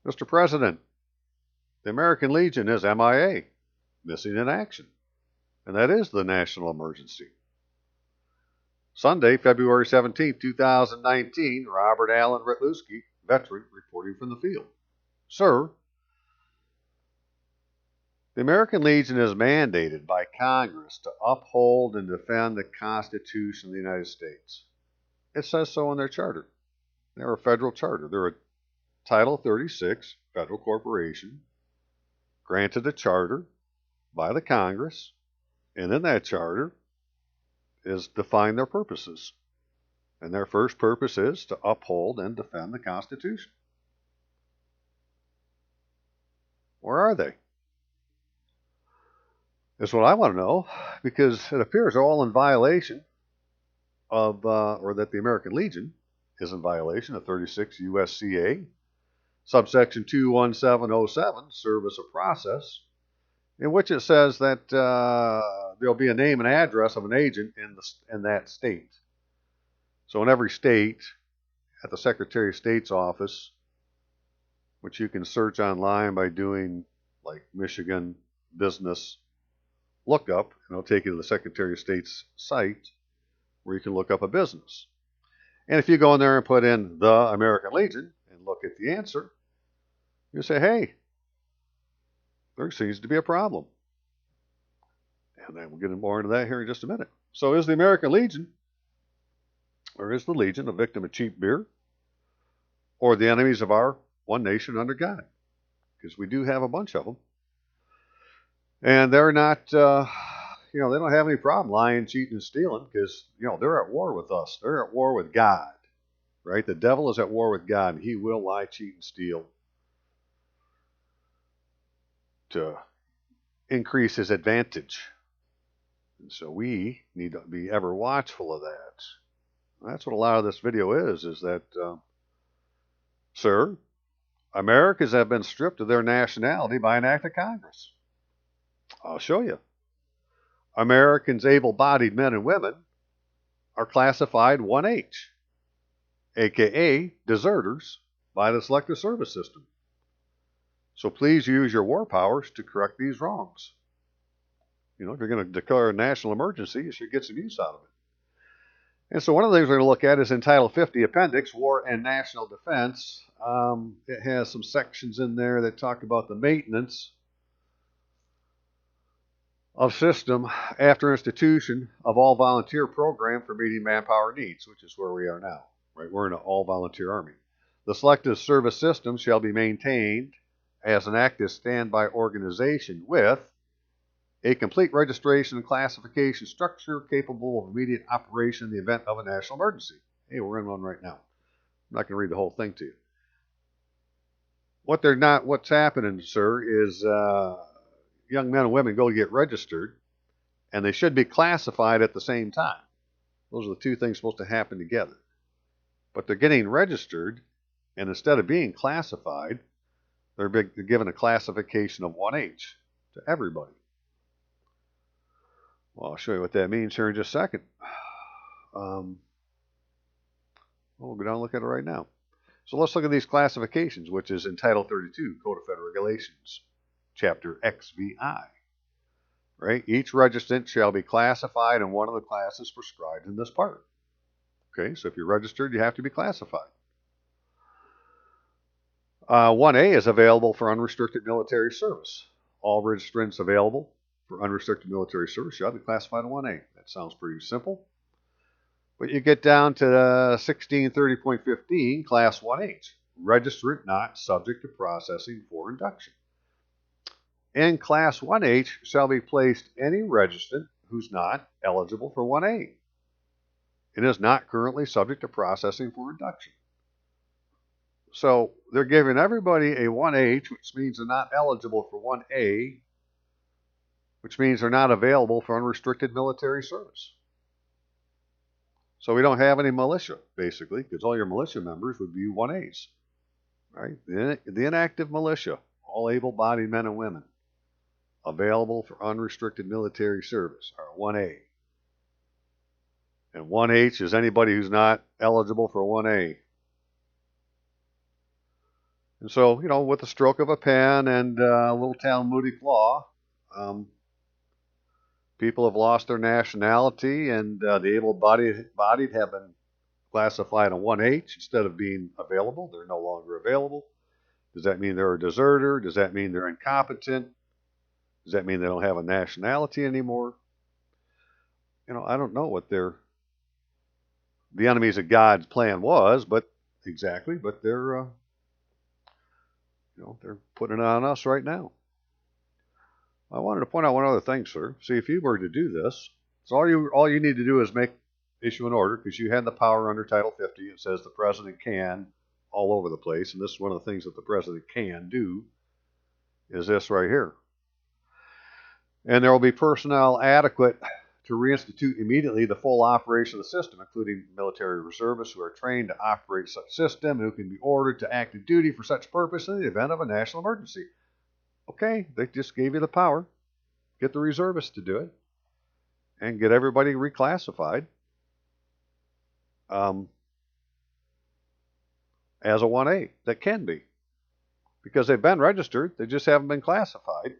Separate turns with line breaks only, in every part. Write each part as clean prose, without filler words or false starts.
Mr. President, the American Legion is MIA, missing in action, and that is the national emergency. Sunday, February 17, 2019, Robert Allen Ritlewski, veteran, reporting from the field. Sir, the American Legion is mandated by Congress to uphold and defend the Constitution of the United States. It says so in their charter. They're a federal charter. They're a Title 36 federal corporation, granted a charter by the Congress, and in that charter is define their purposes. And their first purpose is to uphold and defend the Constitution. Where are they? That's what I want to know, because it appears they're all in violation of, or that the American Legion is in violation of 36 U.S.C.A. subsection 21707, service of process, in which it says that there'll be a name and address of an agent in that state. So in every state, at the Secretary of State's office, which you can search online by doing like Michigan business lookup, and it'll take you to the Secretary of State's site where you can look up a business. And if you go in there and put in the American Legion and look at the answer, you say, hey, there seems to be a problem. And then we'll get more into that here in just a minute. So is the American Legion, or is the Legion, a victim of cheap beer, or the enemies of our one nation under God? Because we do have a bunch of them. And they're not, they don't have any problem lying, cheating, and stealing, because, they're at war with us. They're at war with God, right? The devil is at war with God, and he will lie, cheat, and steal to increase his advantage. And so we need to be ever watchful of that. That's what a lot of this video is that, sir, Americans have been stripped of their nationality by an act of Congress. I'll show you. Americans, able-bodied men and women, are classified 1H, aka deserters, by the Selective Service System. So please use your war powers to correct these wrongs. If you're going to declare a national emergency, you should get some use out of it. And so one of the things we're going to look at is in Title 50, Appendix, War and National Defense. It has some sections in there that talk about the maintenance of system after institution of all volunteer program for meeting manpower needs, which is where we are now. Right? We're in an all-volunteer army. The Selective Service System shall be maintained as an active standby organization with a complete registration and classification structure capable of immediate operation in the event of a national emergency. Hey, we're in one right now. I'm not going to read the whole thing to you. What's happening, sir, is young men and women go to get registered, and they should be classified at the same time. Those are the two things supposed to happen together. But they're getting registered, and instead of being classified, they're given a classification of 1H to everybody. Well, I'll show you what that means here in just a second. We'll go down and look at it right now. So let's look at these classifications, which is in Title 32, Code of Federal Regulations, Chapter XVI. Right? Each registrant shall be classified in one of the classes prescribed in this part. Okay, so if you're registered, you have to be classified. 1A is available for unrestricted military service. All registrants available for unrestricted military service shall be classified in 1A. That sounds pretty simple. But you get down to 1630.15, Class 1H, registrant not subject to processing for induction. In Class 1H shall be placed any registrant who's not eligible for 1A and is not currently subject to processing for induction. So they're giving everybody a 1H, which means they're not eligible for 1A, which means they're not available for unrestricted military service. So we don't have any militia, basically, because all your militia members would be 1As. Right? The inactive militia, all able-bodied men and women, available for unrestricted military service, are 1A. And 1H is anybody who's not eligible for 1A. And so, with the stroke of a pen and a little Talmudic law, um, people have lost their nationality, and the able-bodied have been classified on 1H instead of being available. They're no longer available. Does that mean they're a deserter? Does that mean they're incompetent? Does that mean they don't have a nationality anymore? I don't know what the enemies of God's plan was, but exactly. But they're putting it on us right now. I wanted to point out one other thing, sir. See, if you were to do this, so all you need to do is issue an order, because you had the power under Title 50. It says the president can all over the place, and this is one of the things that the president can do, is this right here. And there will be personnel adequate to reinstitute immediately the full operation of the system, including military reservists who are trained to operate such system, who can be ordered to active duty for such purpose in the event of a national emergency. Okay, they just gave you the power. Get the reservists to do it and get everybody reclassified as a 1A that can be, because they've been registered. They just haven't been classified,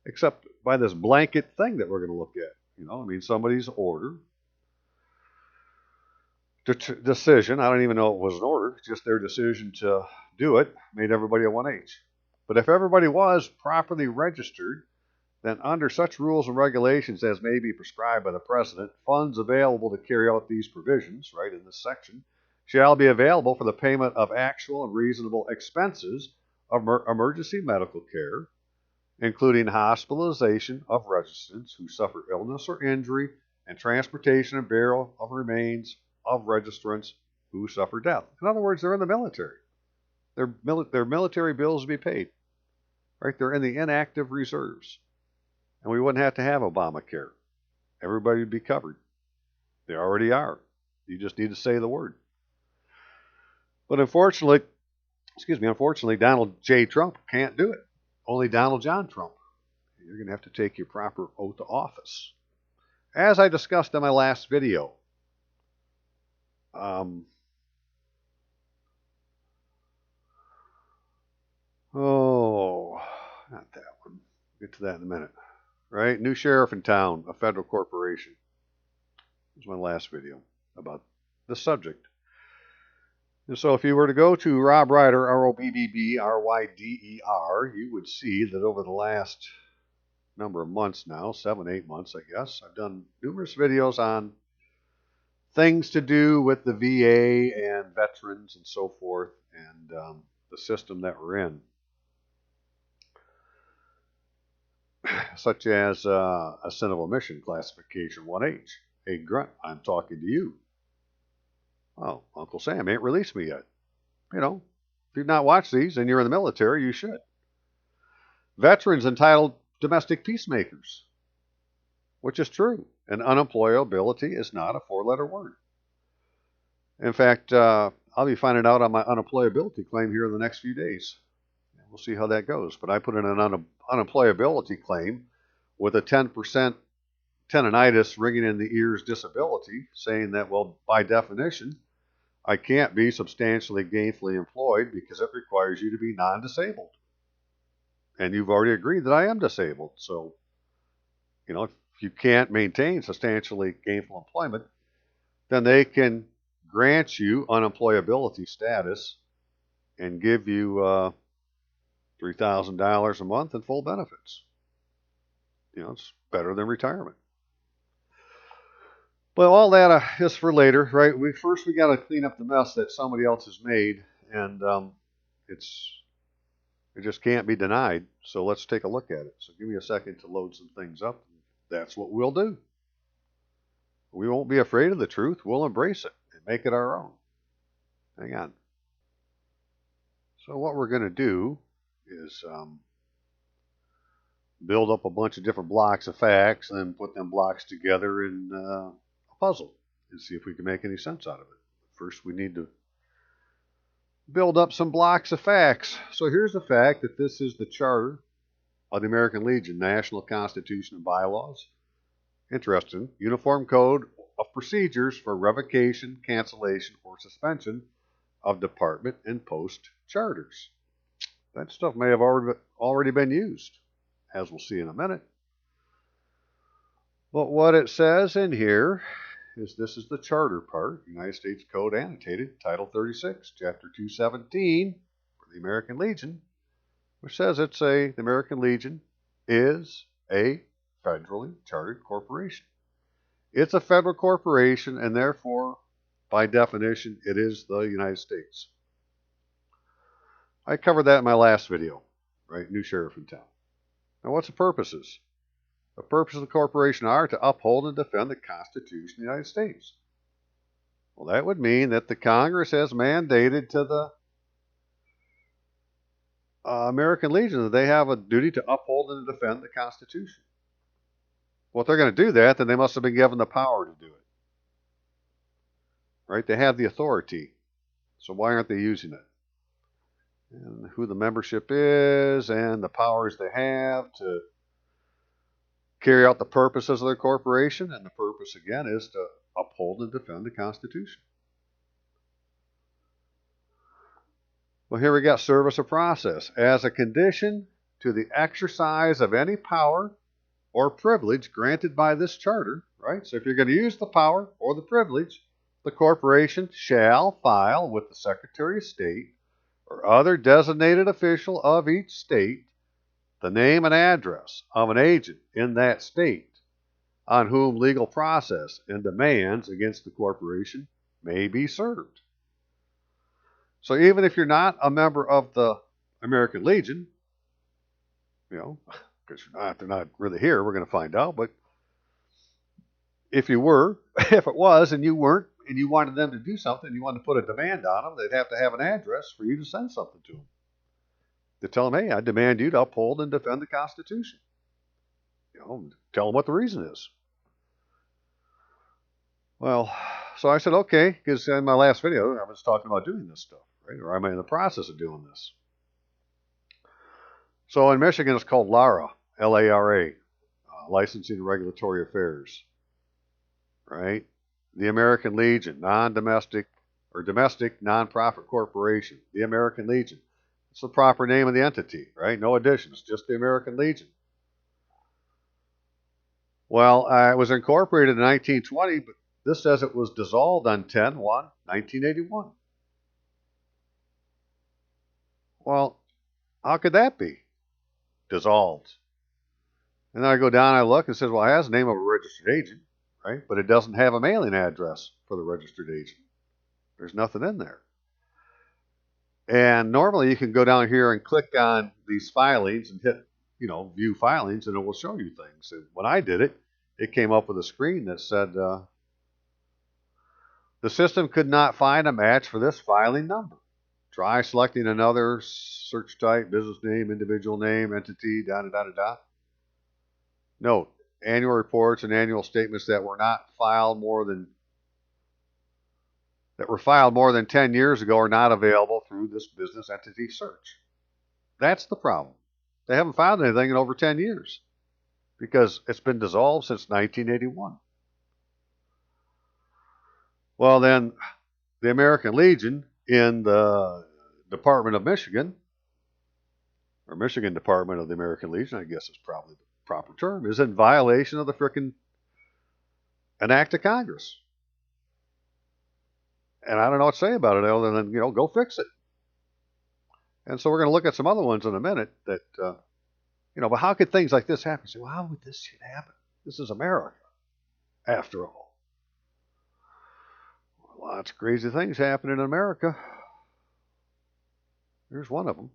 except by this blanket thing that we're going to look at. Somebody's order, decision, I don't even know it was an order, just their decision to do it, made everybody a 1H. But if everybody was properly registered, then under such rules and regulations as may be prescribed by the President, funds available to carry out these provisions, right in this section, shall be available for the payment of actual and reasonable expenses of emergency medical care, including hospitalization of registrants who suffer illness or injury, and transportation and burial of remains of registrants who suffer death. In other words, they're in the military. Their military bills will be paid. Right? They're in the inactive reserves. And we wouldn't have to have Obamacare. Everybody would be covered. They already are. You just need to say the word. But unfortunately, Donald J. Trump can't do it. Only Donald John Trump. You're going to have to take your proper oath of office. As I discussed in my last video, not that one. Get to that in a minute. Right? New sheriff in town, a federal corporation. This was my last video about this subject. And so if you were to go to Rob Ryder, ROBBBRYDER, you would see that over the last number of months now, 7, 8 months, I guess, I've done numerous videos on things to do with the VA and veterans and so forth, and the system that we're in. Such as a sin of omission classification 1H. Hey, Grunt, I'm talking to you. Oh, Uncle Sam ain't released me yet. If you've not watched these and you're in the military, you should. Veterans entitled domestic peacemakers, which is true. And unemployability is not a 4-letter word. In fact, I'll be finding out on my unemployability claim here in the next few days. We'll see how that goes. But I put in an unemployability claim with a 10% tinnitus ringing in the ears disability, saying that, well, by definition, I can't be substantially gainfully employed because it requires you to be non-disabled. And you've already agreed that I am disabled. So, if you can't maintain substantially gainful employment, then they can grant you unemployability status and give you $3,000 a month in full benefits. It's better than retirement. But all that is for later, right? We got to clean up the mess that somebody else has made, and it just can't be denied. So let's take a look at it. So give me a second to load some things up. That's what we'll do. We won't be afraid of the truth. We'll embrace it and make it our own. Hang on. So what we're going to do is build up a bunch of different blocks of facts and then put them blocks together in a puzzle and see if we can make any sense out of it. First, we need to build up some blocks of facts. So here's the fact that this is the Charter of the American Legion, National Constitution and Bylaws. Interesting. Uniform Code of Procedures for Revocation, Cancellation, or Suspension of Department and Post Charters. that stuff may have already been used, as we'll see in a minute. But what it says in here is this is the charter part, United States Code annotated, Title 36, Chapter 217 for the American Legion, which says the American Legion is a federally chartered corporation. It's a federal corporation, and therefore, by definition, it is the United States. I covered that in my last video, right? New sheriff in town. Now, what's the purposes? The purpose of the corporation are to uphold and defend the Constitution of the United States. Well, that would mean that the Congress has mandated to the American Legion that they have a duty to uphold and defend the Constitution. Well, if they're going to do that, then they must have been given the power to do it. Right? They have the authority. So why aren't they using it? And who the membership is and the powers they have to carry out the purposes of their corporation. And the purpose, again, is to uphold and defend the Constitution. Well, here we got service of process. As a condition to the exercise of any power or privilege granted by this charter, right? So if you're going to use the power or the privilege, the corporation shall file with the Secretary of State or other designated official of each state the name and address of an agent in that state on whom legal process and demands against the corporation may be served. So even if you're not a member of the American Legion, because they're not really here, we're going to find out, but if you were, if it was, and you weren't, and you wanted them to do something, you wanted to put a demand on them, they'd have to have an address for you to send something to them. To tell them, hey, I demand you to uphold and defend the Constitution. Tell them what the reason is. Well, so I said, okay, because in my last video, I was talking about doing this stuff, right? Or I'm in the process of doing this. So in Michigan, it's called LARA, L-A-R-A, Licensing and Regulatory Affairs, right? The American Legion, non-domestic or domestic nonprofit corporation, the American Legion. It's the proper name of the entity, right? No additions, just the American Legion. Well, it was incorporated in 1920, but this says it was dissolved on 10/1/1981. Well, how could that be? Dissolved. And then I go down and I look and it says, well, it has the name of a registered agent, right? But it doesn't have a mailing address for the registered agent. There's nothing in there. And normally you can go down here and click on these filings and hit, view filings, and it will show you things. And when I did it, it came up with a screen that said, the system could not find a match for this filing number. Try selecting another search type, business name, individual name, entity, da-da-da-da-da. Note, annual reports and annual statements that were filed more than 10 years ago are not available through this business entity search. That's the problem. They haven't found anything in over 10 years because it's been dissolved since 1981. Well, then the American Legion in the Department of Michigan, or Michigan Department of the American Legion, I guess is probably the proper term, is in violation of the frickin' an act of Congress. And I don't know what to say about it other than, go fix it. And so we're going to look at some other ones in a minute that, but how could things like this happen? You say, well, how would this shit happen? This is America, after all. Lots of crazy things happen in America. Here's one of them.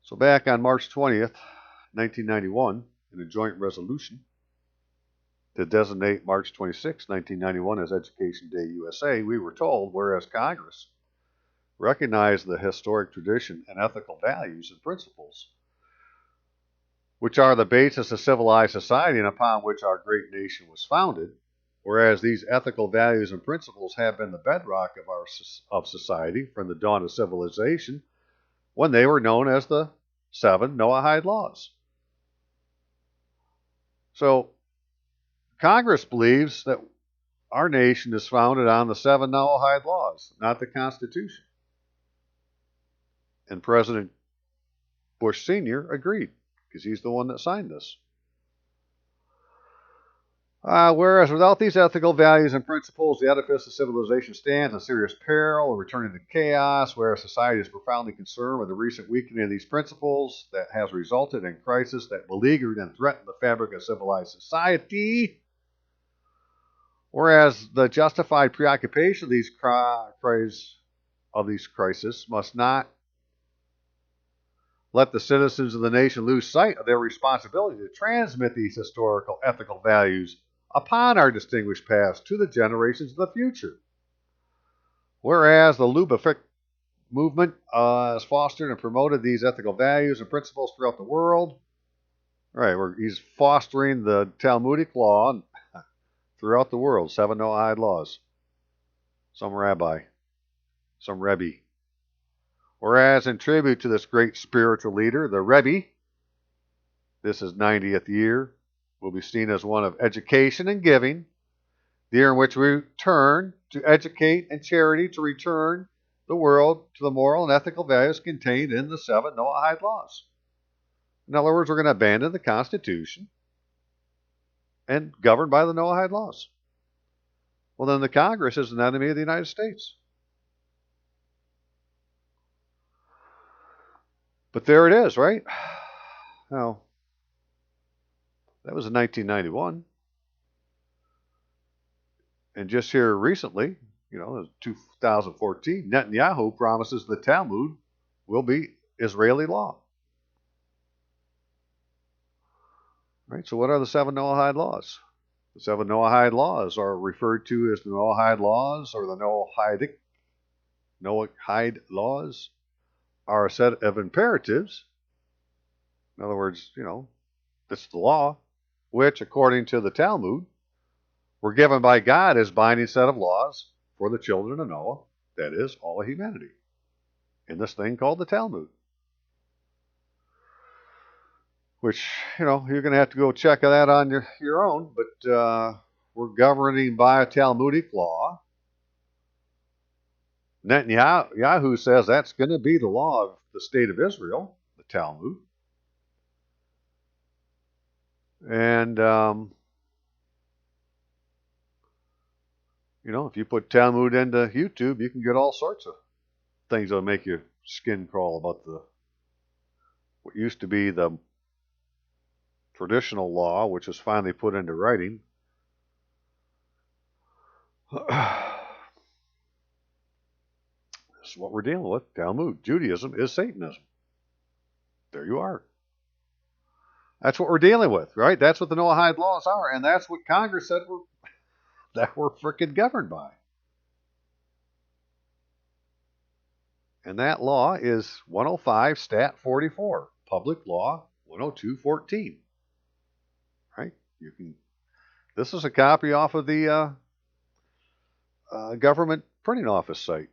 So back on March 20th, 1991, in a joint resolution to designate March 26, 1991 as Education Day USA, we were told, whereas Congress recognized the historic tradition and ethical values and principles which are the basis of civilized society and upon which our great nation was founded, whereas these ethical values and principles have been the bedrock of society from the dawn of civilization when they were known as the 7 Noahide laws. So Congress believes that our nation is founded on the 7 Noahide laws, not the Constitution. And President Bush Sr. agreed, because he's the one that signed this. Whereas without these ethical values and principles, the edifice of civilization stands in serious peril of returning to chaos, where society is profoundly concerned with the recent weakening of these principles that has resulted in crisis that beleaguered and threatened the fabric of civilized society. Whereas the justified preoccupation of these crises must not let the citizens of the nation lose sight of their responsibility to transmit these historical ethical values upon our distinguished past to the generations of the future. Whereas the Lubafic movement has fostered and promoted these ethical values and principles throughout the world. Right, he's fostering the Talmudic law throughout the world, 7 Noahide laws. Some rabbi, some Rebbe. Whereas in tribute to this great spiritual leader, the Rebbe, this is 90th year, will be seen as one of education and giving, the year in which we turn to educate and charity to return the world to the moral and ethical values contained in the 7 Noahide laws. In other words, we're going to abandon the Constitution and govern by the Noahide laws. Well, then the Congress is an enemy of the United States. But there it is, right? Now, that was in 1991. And just here recently, 2014, Netanyahu promises the Talmud will be Israeli law. Right? So what are the 7 Noahide laws? The 7 Noahide laws are referred to as the Noahide laws, or the Noahide laws are a set of imperatives. In other words, it's the law, which, according to the Talmud, were given by God as binding set of laws for the children of Noah, that is, all of humanity, in this thing called the Talmud. Which, you're going to have to go check that on your own, but we're governing by a Talmudic law. Netanyahu says that's going to be the law of the state of Israel, the Talmud. And, if you put Talmud into YouTube, you can get all sorts of things that'll make your skin crawl about what used to be the traditional law, which was finally put into writing. This is what we're dealing with. Talmud. Judaism is Satanism. There you are. That's what we're dealing with, right? That's what the Noahide laws are, and that's what Congress said that we're frickin' governed by. And that law is 105 Stat 44, Public Law 102.14. Right? This is a copy off of the government printing office site.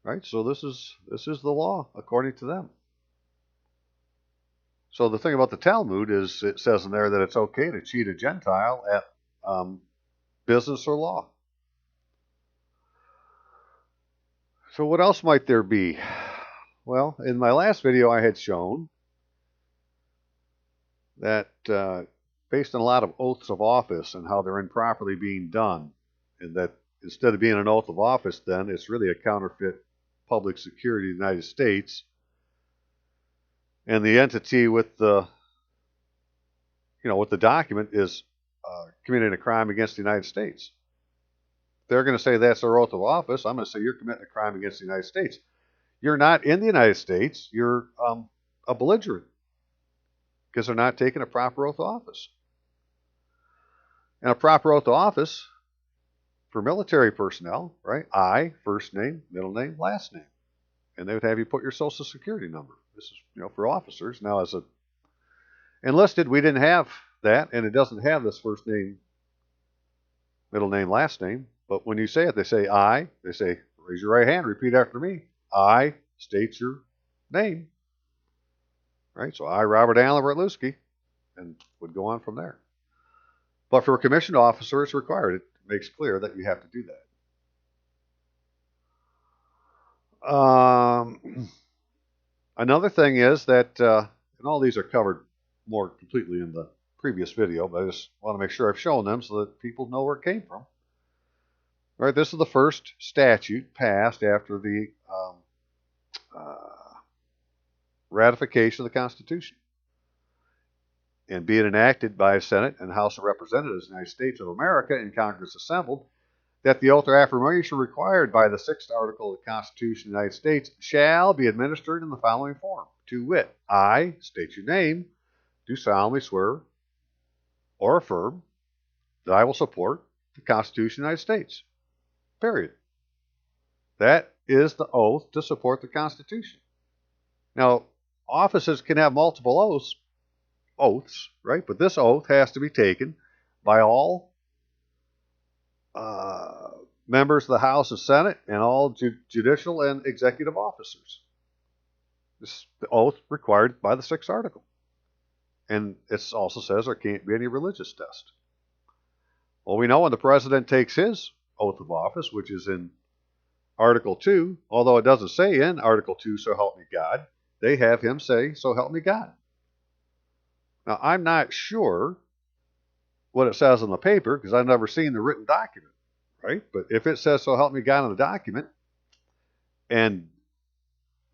Right? So this is the law according to them. So the thing about the Talmud is it says in there that it's okay to cheat a Gentile at business or law. So what else might there be? Well, in my last video I had shown that based on a lot of oaths of office and how they're improperly being done, and that instead of being an oath of office, then it's really a counterfeit public security of the United States, and the entity with the document is committing a crime against the United States. They're going to say that's their oath of office. I'm going to say you're committing a crime against the United States. You're not in the United States. You're a belligerent because they're not taking a proper oath of office. And a proper oath of office for military personnel, right? I, first name, middle name, last name. And they would have you put your social security number. This is, for officers. Now, as a enlisted, we didn't have that, and it doesn't have this first name, middle name, last name. But when you say it, they say I. They say, raise your right hand, repeat after me. I states your name. Right? So I, Robert Allen Bertluski, and would go on from there. But for a commissioned officer, it's required. It makes clear that you have to do Another thing is that, and all these are covered more completely in the previous video, but I just want to make sure I've shown them so that people know where it came from. All right, this is the first statute passed after the uh, ratification of the Constitution, and being enacted by the Senate and House of Representatives of the United States of America in Congress assembled, that the oath or affirmation required by the 6th article of the Constitution of the United States shall be administered in the following form, to wit, I state your name, do solemnly swear or affirm that I will support the Constitution of the United States. Period. That is the oath to support the Constitution. Now, offices can have multiple oaths, right? But this oath has to be taken by all members of the House and Senate and all judicial and executive officers. This is the oath required by the 6th article. And it also says there can't be any religious test. Well, we know when the president takes his oath of office, which is in Article 2, although it doesn't say in Article 2, so help me God, they have him say, so help me God. Now, I'm not sure what it says on the paper because I've never seen the written document, right? But if it says, so help me God in the document, and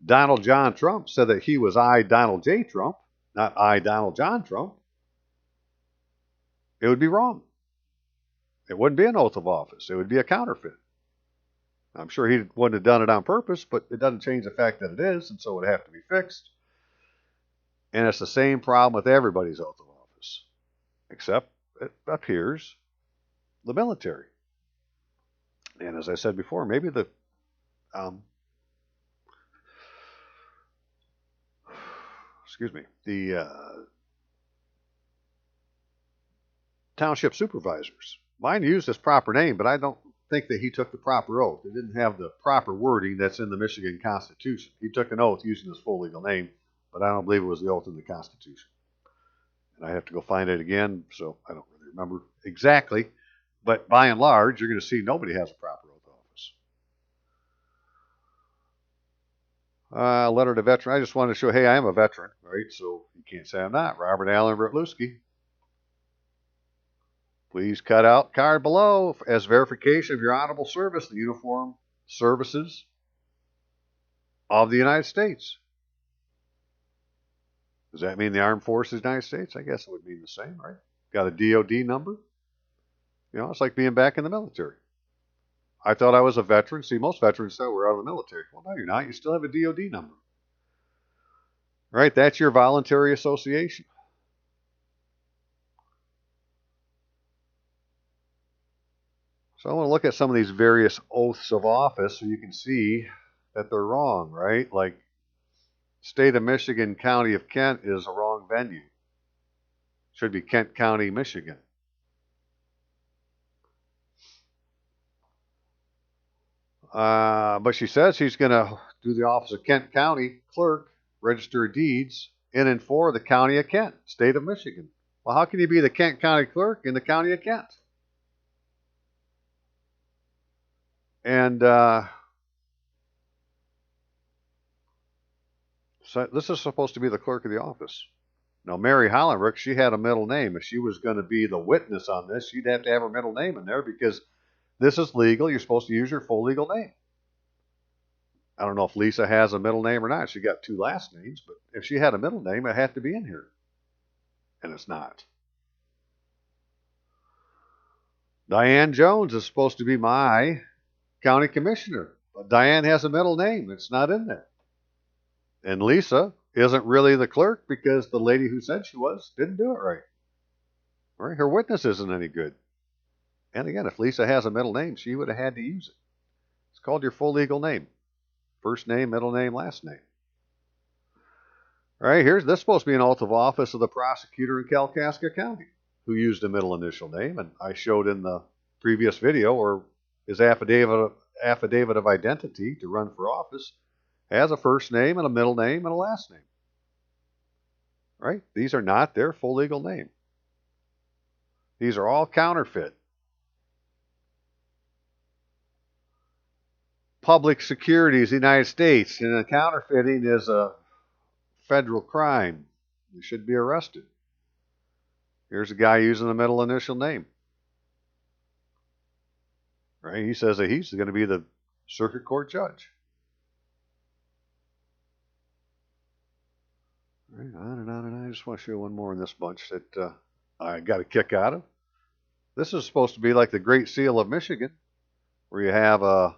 Donald John Trump said that he was I, Donald J. Trump, not I, Donald John Trump, it would be wrong. It wouldn't be an oath of office. It would be a counterfeit. I'm sure he wouldn't have done it on purpose, but it doesn't change the fact that it is, and so it would have to be fixed. And it's the same problem with everybody's oath of office, except it appears the military. And as I said before, maybe the township supervisors. Mine used his proper name, but I don't think that he took the proper oath. It didn't have the proper wording that's in the Michigan Constitution. He took an oath using his full legal name, but I don't believe it was the oath in the Constitution. And I have to go find it again, so I don't really remember exactly. But by and large, you're going to see nobody has a proper oath of office. Letter to veteran. I just wanted to show, hey, I am a veteran, right? So you can't say I'm not. Robert Allen Vertluski. Please cut out card below as verification of your honorable service in the uniformed services of the United States. Does that mean the Armed Forces of the United States? I guess it would mean the same, right? Got a DOD number? You know, it's like being back in the military. I thought I was a veteran. See, most veterans thought we're out of the military. Well, no, you're not. You still have a DOD number. Right? That's your voluntary association. So I want to look at some of these various oaths of office so you can see that they're wrong, right? Like State of Michigan, County of Kent is a wrong venue. Should be Kent County, Michigan. But she says she's going to do the office of Kent County Clerk, Register of Deeds, in and for the County of Kent, State of Michigan. Well, how can you be the Kent County Clerk in the County of Kent? And so this is supposed to be the clerk of the office. Now, Mary Hollenrick, she had a middle name. If she was going to be the witness on this, she'd have to have her middle name in there because this is legal. You're supposed to use your full legal name. I don't know if Lisa has a middle name or not. She got 2 last names, but if she had a middle name, it had to be in here. And it's not. Diane Jones is supposed to be my county commissioner, but Diane has a middle name. It's not in there. And Lisa isn't really the clerk because the lady who said she was didn't do it right. Right? Her witness isn't any good. And again, if Lisa has a middle name, she would have had to use it. It's called your full legal name. First name, middle name, last name. All right, this is supposed to be an oath of office of the prosecutor in Kalkaska County who used a middle initial name. And I showed in the previous video, or his affidavit of identity to run for office has a first name and a middle name and a last name. Right? These are not their full legal name. These are all counterfeit. public securities of the United States, and counterfeiting is a federal crime. You should be arrested. Here's a guy using the middle initial name. Right? He says that he's going to be the circuit court judge. Right, on and on and on. I just want to show you one more in this bunch that I got a kick out of. This is supposed to be like the Great Seal of Michigan, where you have a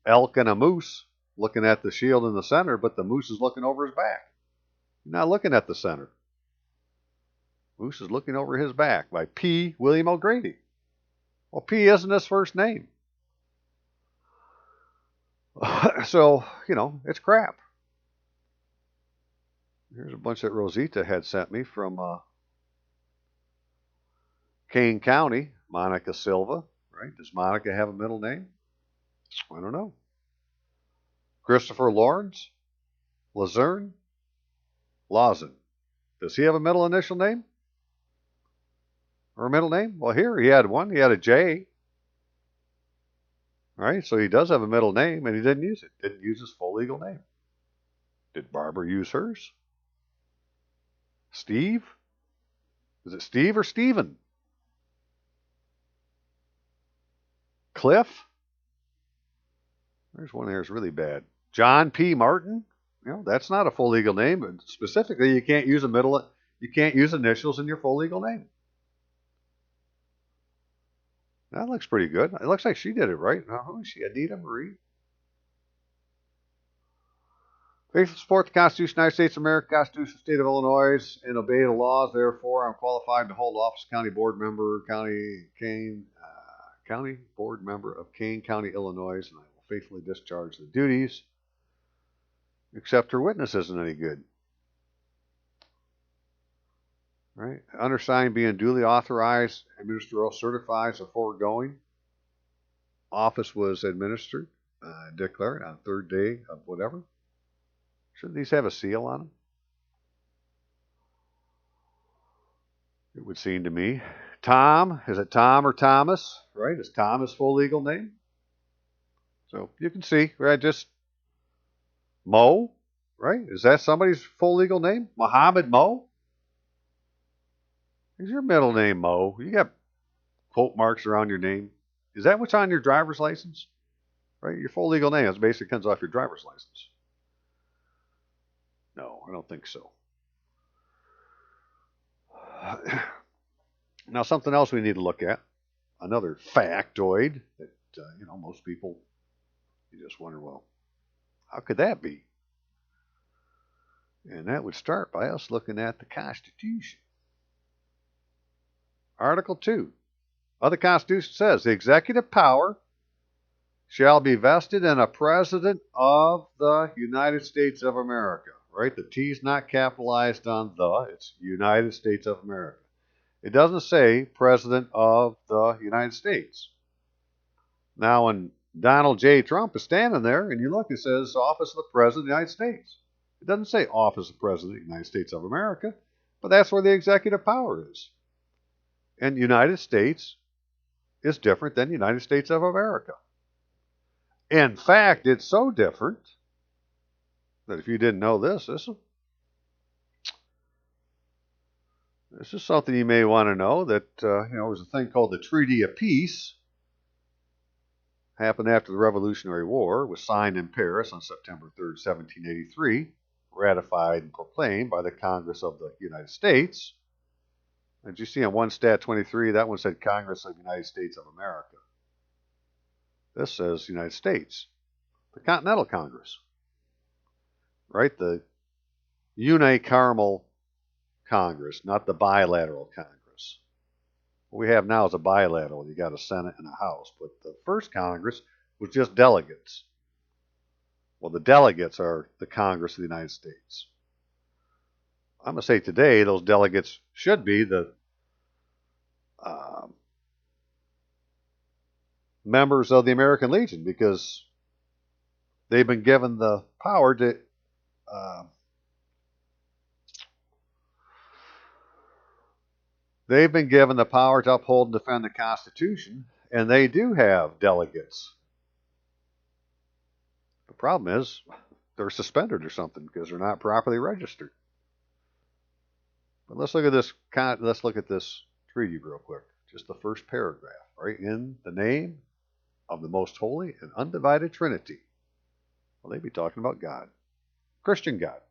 elk and a moose looking at the shield in the center, but the moose is looking over his back. You're not looking at the center. Moose is looking over his back by P. William O'Grady. Well, P isn't his first name. So, it's crap. Here's a bunch that Rosita had sent me from Kane County, Monica Silva. Right? Does Monica have a middle name? I don't know. Christopher Lawrence, Lazerne, Lawson. Does he have a middle initial name? Or a middle name? Well, here he had one. He had a J. Right? So he does have a middle name, and he didn't use it. Didn't use his full legal name. Did Barbara use hers? Steve? Is it Steve or Steven? Cliff? There's one there that's really bad. John P. Martin? That's not a full legal name, but specifically you can't use you can't use initials in your full legal name. That looks pretty good. It looks like she did it right. Now, who is she? Anita Marie? Faithfully support the Constitution of the United States of America, Constitution of the State of Illinois, and obey the laws. Therefore, I'm qualified to hold office of county board member, county board member of Kane County, Illinois, and I will faithfully discharge the duties. Except her witness isn't any good. Right? Undersigned being duly authorized, ministerial certifies the foregoing. Office was administered, declared on the third day of whatever. Shouldn't these have a seal on them? It would seem to me. Tom, is it Tom or Thomas? Right? Is Tom his full legal name? So you can see, right? Just Mo, right? Is that somebody's full legal name? Muhammad Mo? Is your middle name Mo? You got quote marks around your name. Is that what's on your driver's license? Right? Your full legal name basically comes off your driver's license. No, I don't think so. Now, something else we need to look at. Another factoid that, most people, you just wonder, well, how could that be? And that would start by us looking at the Constitution. Article 2 of the Constitution says, the executive power shall be vested in a President of the United States of America. Right? The T's not capitalized on the. It's United States of America. It doesn't say President of the United States. Now, when Donald J. Trump is standing there, and you look, it says Office of the President of the United States. It doesn't say Office of the President of the United States of America, but that's where the executive power is. And United States is different than United States of America. In fact, it's so different that if you didn't know this is something you may want to know, that there was a thing called the Treaty of Peace. Happened after the Revolutionary War. It was signed in Paris on September 3rd, 1783, ratified and proclaimed by the Congress of the United States. As you see on one stat 23, that one said Congress of the United States of America. This says United States, the Continental Congress. Right? The unicameral Congress, not the bilateral Congress. What we have now is a bilateral. You got a Senate and a House. But the first Congress was just delegates. Well, the delegates are the Congress of the United States. I'm going to say today those delegates should be the members of the American Legion, because they've been given the power to uphold and defend the Constitution, and they do have delegates. Problem is, they're suspended or something because they're not properly registered. But let's look at this treaty real quick. Just the first paragraph, right? In the name of the most holy and undivided Trinity. Well, they'd be talking about God, Christian God.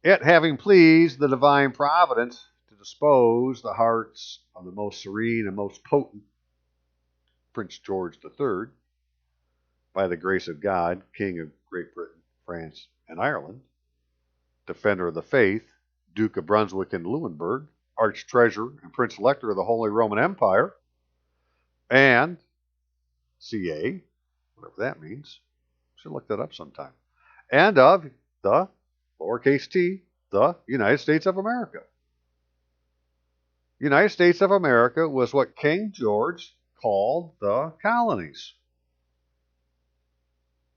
It having pleased the divine providence to dispose the hearts of the most serene and most potent Prince George III, by the grace of God, King of Great Britain, France, and Ireland, Defender of the Faith, Duke of Brunswick and Lunenburg, Arch-Treasurer and Prince-Elector of the Holy Roman Empire, and C.A., whatever that means. Should look that up sometime. And of the, lowercase t, the United States of America. United States of America was what King George called the colonies.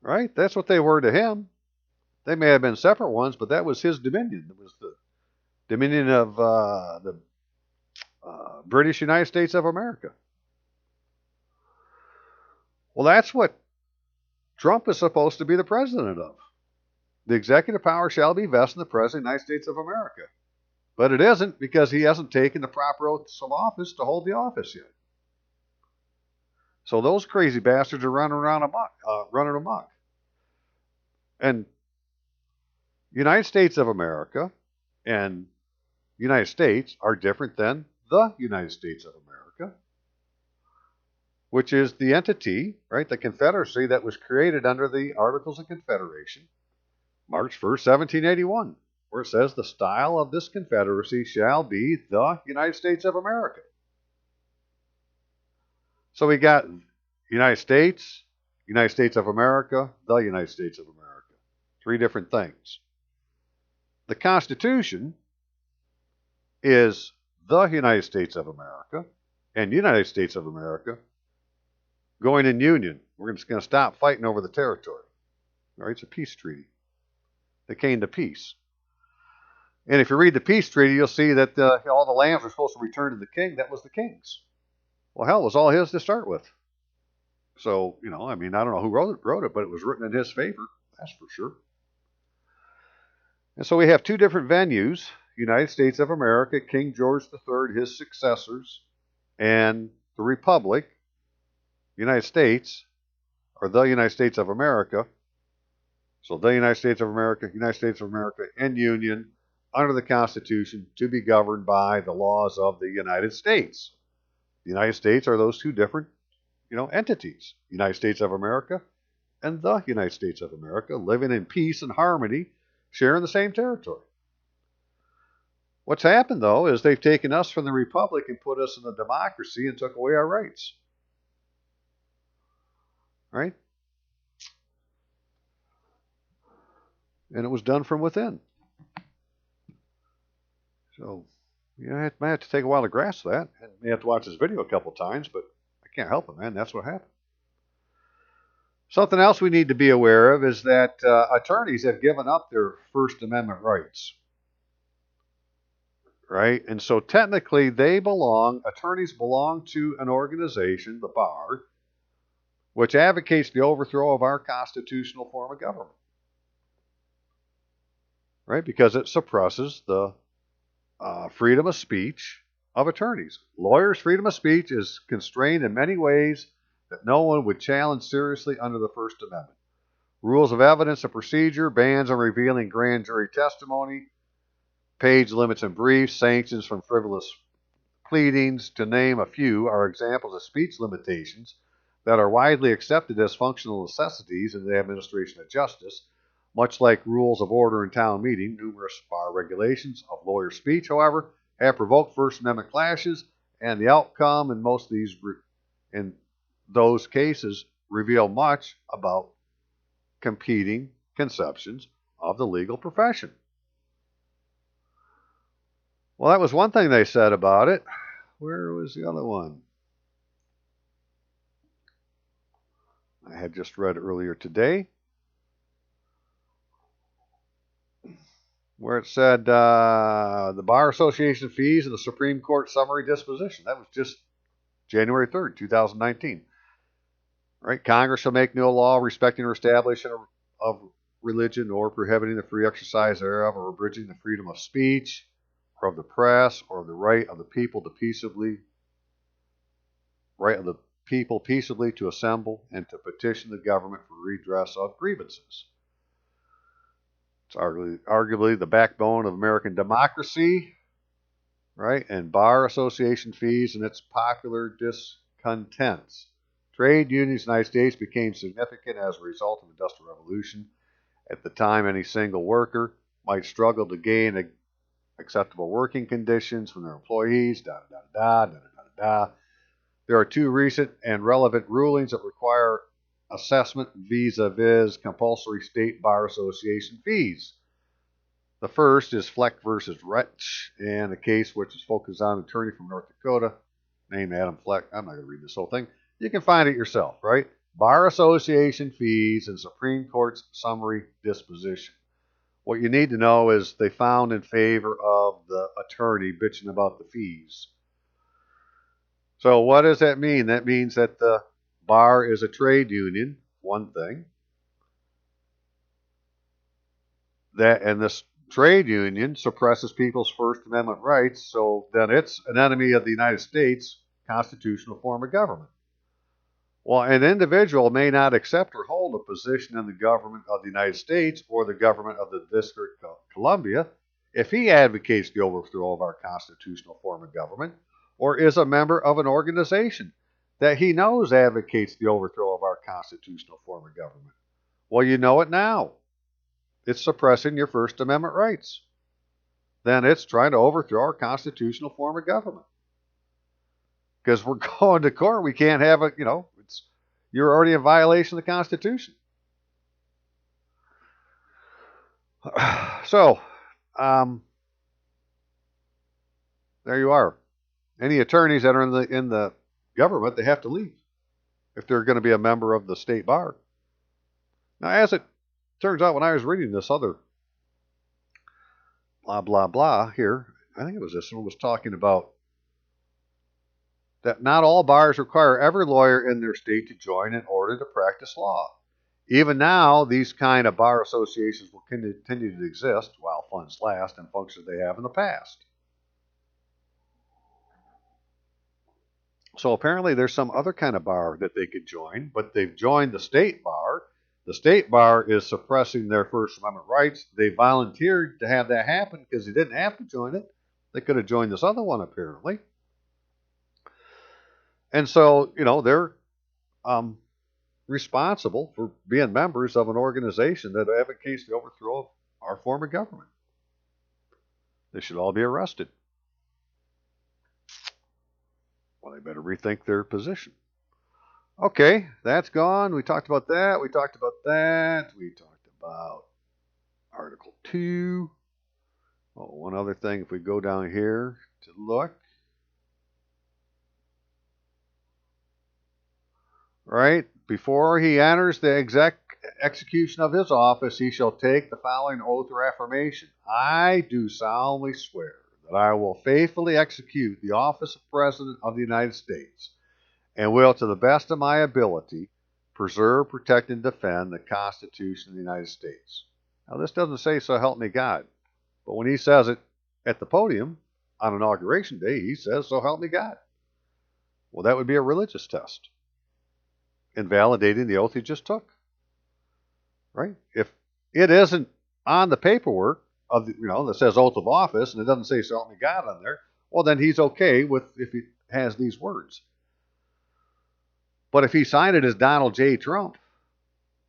Right? That's what they were to him. They may have been separate ones, but that was his dominion. It was the dominion of the British United States of America. Well, that's what Trump is supposed to be the president of. The executive power shall be vested in the President of the United States of America. But it isn't, because he hasn't taken the proper oaths of office to hold the office yet. So those crazy bastards are running amok. And United States of America and United States are different than the United States of America, which is the entity, right, the Confederacy that was created under the Articles of Confederation, March 1st, 1781, where it says the style of this Confederacy shall be the United States of America. So we got United States of America, the United States of America. Three different things. The Constitution is the United States of America and United States of America going in union. We're just going to stop fighting over the territory. All right, it's a peace treaty. They came to peace. And if you read the peace treaty, you'll see that all the lands were supposed to return to the king. That was the king's. Well, hell, it was all his to start with. So, I don't know who wrote it, but it was written in his favor. That's for sure. And so we have two different venues, United States of America, King George III, his successors, and the Republic, United States, or the United States of America. So the United States of America in union under the Constitution to be governed by the laws of the United States. The United States are those two different, entities. United States of America and the United States of America living in peace and harmony, sharing the same territory. What's happened, though, is they've taken us from the Republic and put us in the democracy and took away our rights. Right? And it was done from within. So, I might have to take a while to grasp that. I may have to watch this video a couple times, but I can't help it, man. That's what happened. Something else we need to be aware of is that attorneys have given up their First Amendment rights. Right? And so technically attorneys belong to an organization, the bar, which advocates the overthrow of our constitutional form of government. Right? Because it suppresses the freedom of speech of attorneys. Lawyers' freedom of speech is constrained in many ways that no one would challenge seriously under the First Amendment. Rules of evidence and procedure, bans on revealing grand jury testimony, page limits and briefs, sanctions from frivolous pleadings, to name a few, are examples of speech limitations that are widely accepted as functional necessities in the administration of justice. Much like rules of order in town meeting, numerous bar regulations of lawyer speech, however, have provoked First Amendment clashes, and the outcome in most of those cases reveal much about competing conceptions of the legal profession. Well, that was one thing they said about it. Where was the other one? I had just read earlier today, where it said the Bar Association fees and the Supreme Court summary disposition. That was just January 3rd, 2019. Right? Congress shall make no law respecting or establishing of religion or prohibiting the free exercise thereof or abridging the freedom of speech or of the press or of the right of the people peaceably to assemble and to petition the government for redress of grievances. It's arguably the backbone of American democracy, right? And bar association fees and its popular discontents. Trade unions in the United States became significant as a result of the Industrial Revolution. At the time, any single worker might struggle to gain acceptable working conditions from their employees, da da da da da da da. There are two recent and relevant rulings that require assessment vis-a-vis compulsory state bar association fees. The first is Fleck versus Retsch, and a case which is focused on an attorney from North Dakota named Adam Fleck. I'm not going to read this whole thing. You can find it yourself, right? Bar association fees and Supreme Court's summary disposition. What you need to know is they found in favor of the attorney bitching about the fees. So what does that mean? That means that the bar is a trade union, one thing. And this trade union suppresses people's First Amendment rights, so then it's an enemy of the United States constitutional form of government. Well, an individual may not accept or hold a position in the government of the United States or the government of the District of Columbia if he advocates the overthrow of our constitutional form of government or is a member of an organization that he knows advocates the overthrow of our constitutional form of government. Well, you know it now. It's suppressing your First Amendment rights. Then it's trying to overthrow our constitutional form of government. Because we're going to court, we can't have it, you're already in violation of the Constitution. So, there you are. Any attorneys that are in the government, they have to leave if they're going to be a member of the state bar. Now, as it turns out, when I was reading this other blah blah blah here, I think it was this one was talking about that not all bars require every lawyer in their state to join in order to practice law. Even now, these kind of bar associations will continue to exist while funds last and function they have in the past. So apparently there's some other kind of bar that they could join, but they've joined the state bar. The state bar is suppressing their First Amendment rights. They volunteered to have that happen because they didn't have to join it. They could have joined this other one, apparently. And so, they're responsible for being members of an organization that advocates the overthrow of our form of government. They should all be arrested. Well, they better rethink their position. Okay, that's gone. We talked about that. We talked about that. We talked about Article 2. Oh, one other thing, if we go down here to look. Right? Before he enters the execution of his office, he shall take the following oath or affirmation. I do solemnly swear that I will faithfully execute the office of President of the United States and will, to the best of my ability, preserve, protect, and defend the Constitution of the United States. Now, this doesn't say, so help me God. But when he says it at the podium on Inauguration Day, he says, so help me God. Well, that would be a religious test, invalidating the oath he just took. Right? If it isn't on the paperwork of that says oath of office and it doesn't say so help me God on there, well, then he's okay with if he has these words. But if he signed it as Donald J. Trump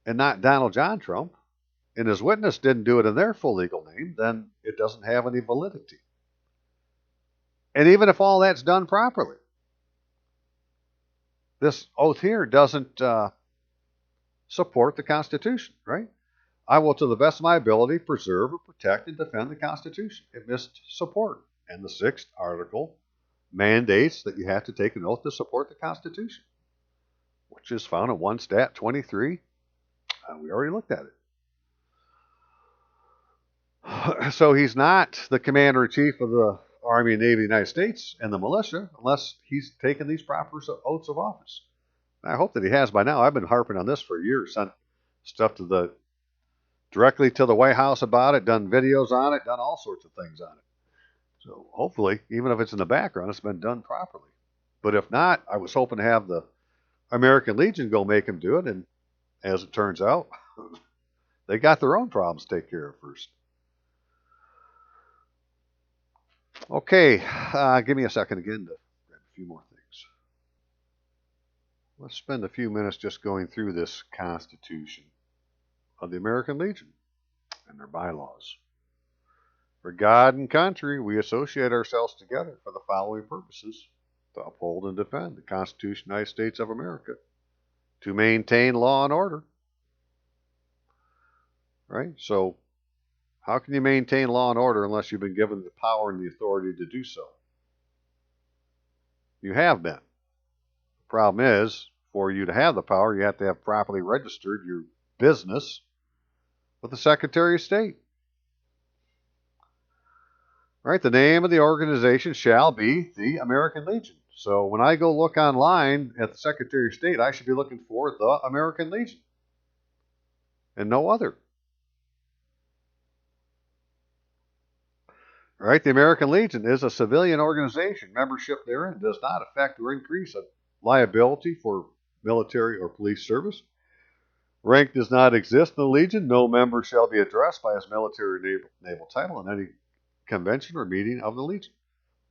and not Donald John Trump, and his witness didn't do it in their full legal name, then it doesn't have any validity. And even if all that's done properly, this oath here doesn't support the Constitution, right? I will, to the best of my ability, preserve, protect, and defend the Constitution. It missed support. And the 6th article mandates that you have to take an oath to support the Constitution, which is found in 1 Stat 23. We already looked at it. So he's not the commander-in-chief of the Army and Navy of the United States and the militia unless he's taken these proper oaths of office. I hope that he has by now. I've been harping on this for years. Sent stuff directly to the White House about it, done videos on it, done all sorts of things on it. So hopefully, even if it's in the background, it's been done properly. But if not, I was hoping to have the American Legion go make him do it. And as it turns out, they got their own problems to take care of first. Okay, give me a second again to grab a few more things. Let's spend a few minutes just going through this Constitution of the American Legion and their bylaws. For God and country, we associate ourselves together for the following purposes: to uphold and defend the Constitution of the United States of America, to maintain law and order. Right? So, how can you maintain law and order unless you've been given the power and the authority to do so? You have been. The problem is, for you to have the power, you have to have properly registered your business with the Secretary of State. Right? The name of the organization shall be the American Legion. So when I go look online at the Secretary of State, I should be looking for the American Legion and no other. Right? The American Legion is a civilian organization. Membership therein does not affect or increase a liability for military or police service. Rank does not exist in the Legion. No member shall be addressed by his military or naval title in any convention or meeting of the Legion.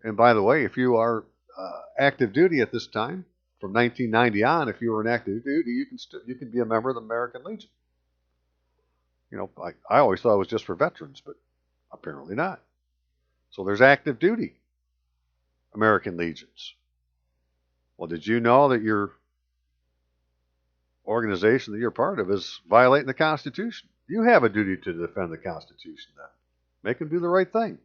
And by the way, if you are active duty at this time, from 1990 on, if you were in active duty, you can be a member of the American Legion. You know, I always thought it was just for veterans, but apparently not. So there's active duty American Legions. Well, did you know that your organization that you're part of is violating the Constitution? You have a duty to defend the Constitution then. Make them do the right thing.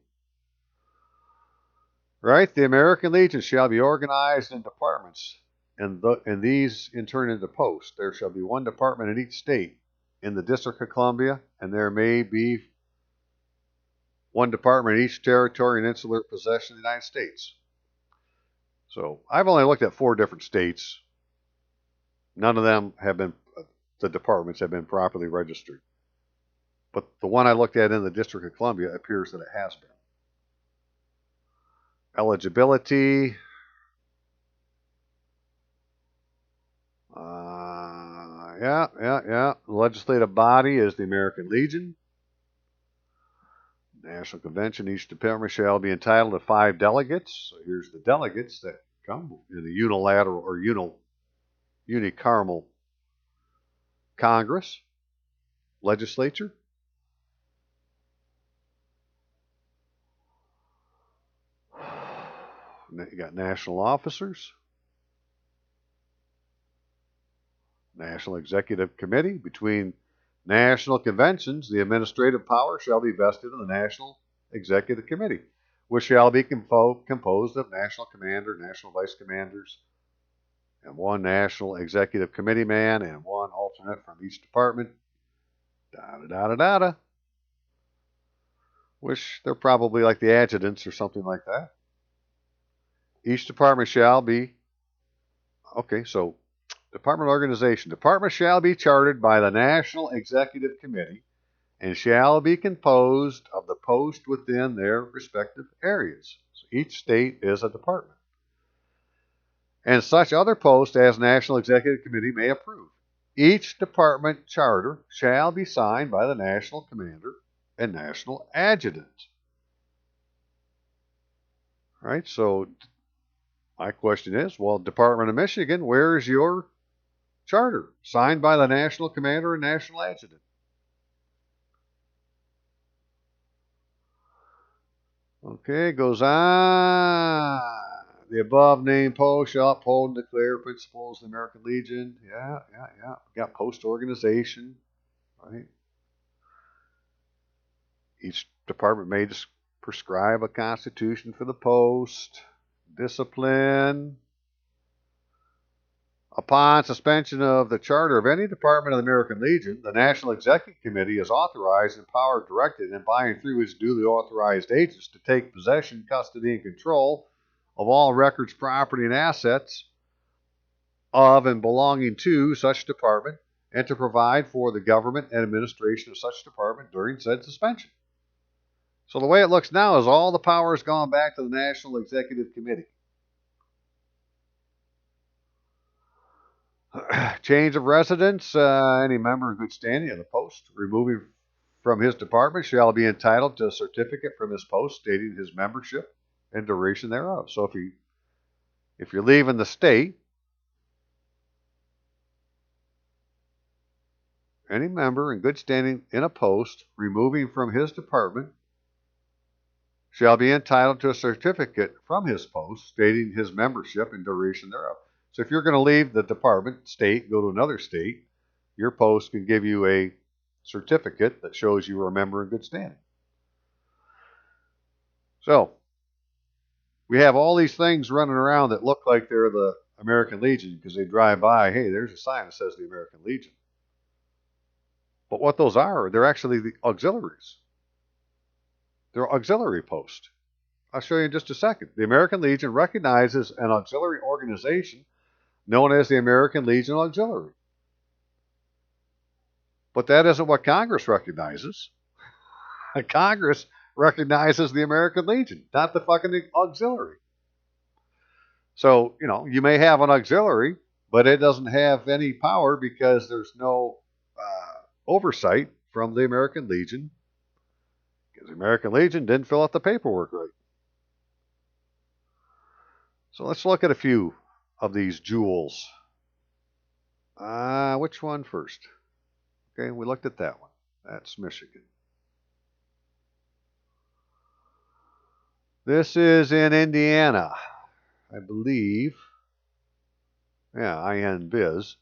Right? The American Legion shall be organized in departments, and these in turn into posts. There shall be one department in each state in the District of Columbia, and there may be one department in each territory and insular possession of the United States. So I've only looked at 4 different states. None of them have been, the departments have been properly registered. But the one I looked at in the District of Columbia appears that it has been. Eligibility. Yeah. The legislative body is the American Legion. National Convention, each department shall be entitled to 5 delegates. So here's the delegates that come in the unilateral or unicameral Congress, legislature. You got national officers, National Executive Committee. Between national conventions, the administrative power shall be vested in the National Executive Committee, which shall be composed of national commander, national vice commanders, and one national executive committee man and one alternate from each department. Which they're probably like the adjutants or something like that. Each department shall be, okay, so department organization. Department shall be chartered by the National Executive Committee and shall be composed of the posts within their respective areas. So each state is a department. And such other posts as National Executive Committee may approve. Each department charter shall be signed by the national commander and national adjutant. Right? So my question is, well, Department of Michigan, where is your charter? Signed by the national commander and national adjutant. Okay, goes on. The above named post shall uphold and declare principles of the American Legion. Yeah. We got post organization, right? Each department may prescribe a constitution for the post. Discipline. Upon suspension of the charter of any department of the American Legion, the National Executive Committee is authorized, empowered, directed, and by and through its duly authorized agents to take possession, custody, and control of all records, property, and assets of and belonging to such department, and to provide for the government and administration of such department during said suspension. So the way it looks now is all the power has gone back to the National Executive Committee. Change of residence. Any member in good standing of the post removing from his department shall be entitled to a certificate from his post stating his membership and duration thereof. So if you're leaving the state, any member in good standing in a post removing from his department shall be entitled to a certificate from his post stating his membership and duration thereof. So if you're going to leave the department, state, go to another state, your post can give you a certificate that shows you were a member in good standing. So we have all these things running around that look like they're the American Legion because they drive by, hey, there's a sign that says the American Legion. But what those are, they're actually the auxiliaries. They're auxiliary posts. I'll show you in just a second. The American Legion recognizes an auxiliary organization known as the American Legion Auxiliary. But that isn't what Congress recognizes. Congress recognizes the American Legion, not the fucking auxiliary. So, you may have an auxiliary, but it doesn't have any power because there's no oversight from the American Legion, because the American Legion didn't fill out the paperwork right. So let's look at a few of these jewels. Which one first? Okay, we looked at that one. That's Michigan. This is in Indiana, I believe. Yeah, IN Biz,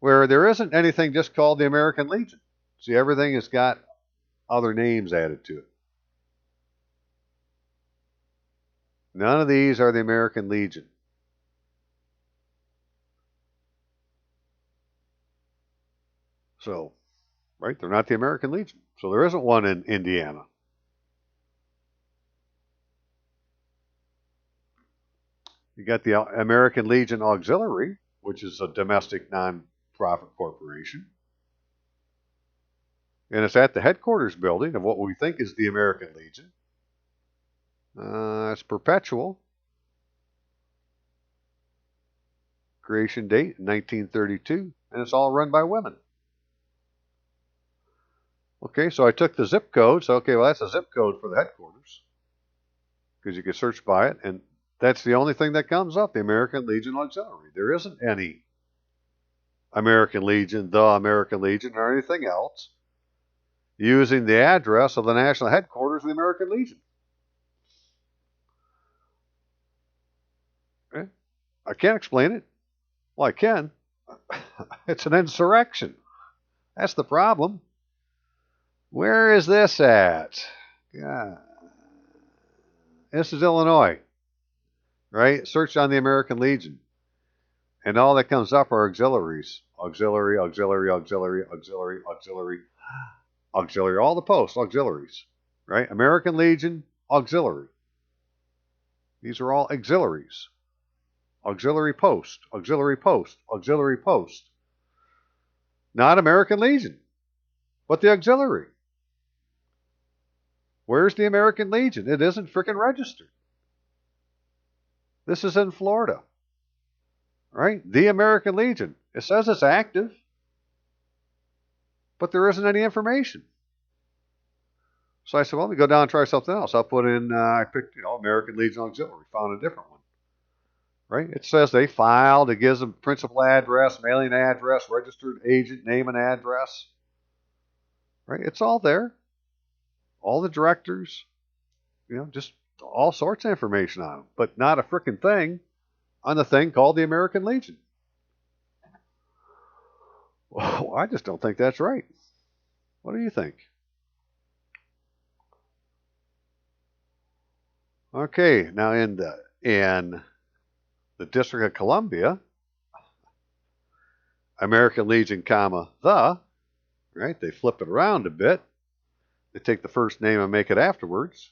where there isn't anything just called the American Legion. See, everything has got other names added to it. None of these are the American Legion. So, right, they're not the American Legion. So there isn't one in Indiana. You got the American Legion Auxiliary, which is a domestic non-profit corporation. And it's at the headquarters building of what we think is the American Legion. It's perpetual. Creation date, 1932. And it's all run by women. Okay, so I took the zip code. So, okay, well, that's a zip code for the headquarters, because you can search by it. And that's the only thing that comes up, the American Legion Auxiliary. There isn't any American Legion, the American Legion, or anything else using the address of the national headquarters of the American Legion. Okay? I can't explain it. Well, I can. It's an insurrection. That's the problem. Where is this at? Yeah. This is Illinois, right? Search on the American Legion. And all that comes up are auxiliaries. Auxiliary, auxiliary, auxiliary, auxiliary, auxiliary, auxiliary. All the posts, auxiliaries, right? American Legion, auxiliary. These are all auxiliaries. Auxiliary post, auxiliary post, auxiliary post. Not American Legion, but the auxiliary. Where's the American Legion? It isn't freaking registered. This is in Florida, right? The American Legion. It says it's active, but there isn't any information. So I said, well, let me go down and try something else. I'll put in, I picked, American Legion Auxiliary, found a different one. Right? It says they filed, it gives them principal address, mailing address, registered agent, name and address. Right? It's all there. All the directors, just all sorts of information on them, but not a frickin' thing on the thing called the American Legion. Well, I just don't think that's right. What do you think? Okay, now in the District of Columbia, American Legion, the, right? They flip it around a bit. They take the first name and make it afterwards,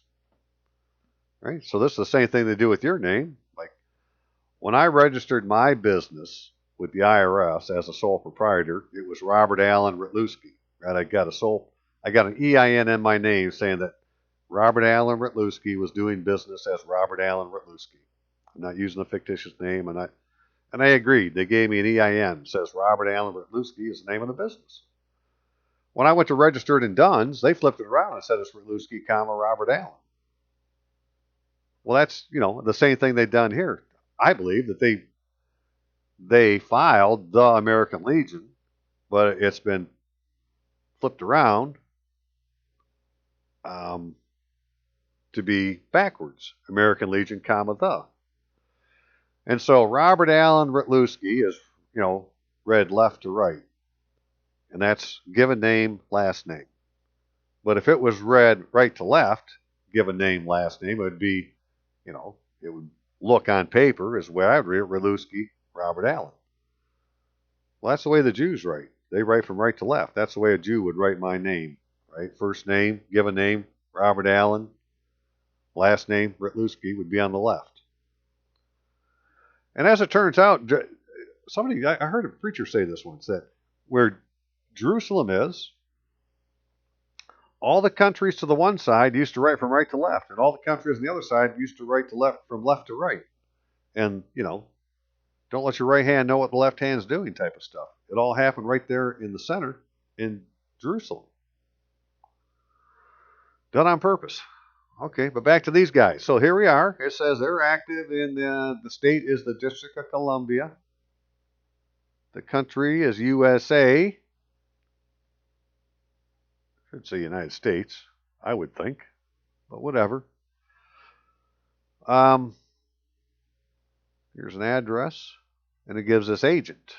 right? So this is the same thing they do with your name. Like when I registered my business with the IRS as a sole proprietor, it was Robert Allen Ritluski. Right? I got an EIN in my name saying that Robert Allen Ritluski was doing business as Robert Allen Ritluski. I'm not using a fictitious name, and I agreed. They gave me an EIN. It says Robert Allen Ritluski is the name of the business. When I went to register it in Dunn's, they flipped it around and said it's Ritluski, Robert Allen. Well, that's the same thing they've done here. I believe that they filed the American Legion, but it's been flipped around to be backwards. American Legion, the. And so Robert Allen Ritluski is, read left to right. And that's given name, last name. But if it was read right to left, given name, last name, it would be, it would look on paper as where I'd read it, Ritluski, Robert Allen. Well, that's the way the Jews write. They write from right to left. That's the way a Jew would write my name, right? First name, given name, Robert Allen. Last name, Ritluski, would be on the left. And as it turns out, I heard a preacher say this once, that where Jerusalem is, all the countries to the one side used to write from right to left, and all the countries on the other side used to write to left from left to right. And, don't let your right hand know what the left hand's doing type of stuff. It all happened right there in the center in Jerusalem. Done on purpose. Okay, but back to these guys. So here we are. It says they're active in the state is the District of Columbia. The country is USA. Should say United States, I would think, but whatever. Here's an address, and it gives us agent.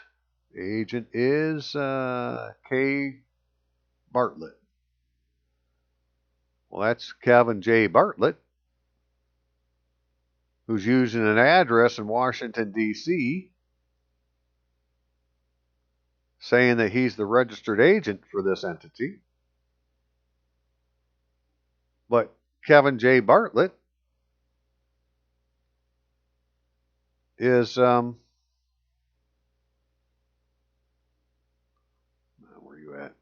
The agent is K. Bartlett. Well, that's Kevin J. Bartlett, who's using an address in Washington, D.C., saying that he's the registered agent for this entity. But Kevin J. Bartlett is where are you at?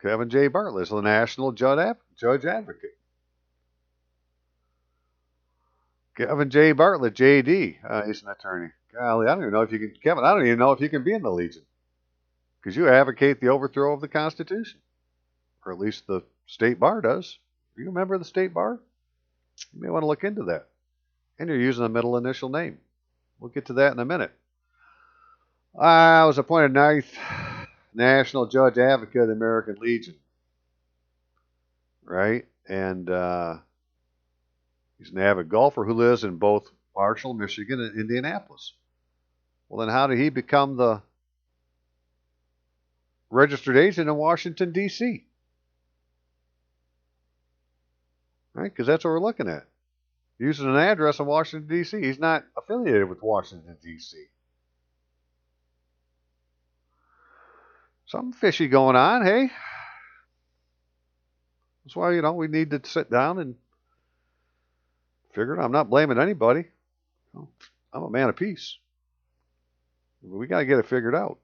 Kevin J. Bartlett is the National Judge Advocate. Kevin J. Bartlett, J.D. He's an attorney. Golly, I don't even know if you can, Kevin, I don't even know if you can be in the Legion. Because you advocate the overthrow of the Constitution. Or at least the state bar does. Do you remember the state bar? You may want to look into that. And you're using a middle initial name. We'll get to that in a minute. I was appointed 9th National Judge Advocate of the American Legion. Right? And he's an avid golfer who lives in both Marshall, Michigan, and Indianapolis. Well, then how did he become the registered agent in Washington, D.C.? Right? Because that's what we're looking at. Using an address in Washington, D.C. He's not affiliated with Washington, D.C. Something fishy going on, hey? That's why, we need to sit down and figure it out. I'm not blaming anybody. I'm a man of peace. We got to get it figured out.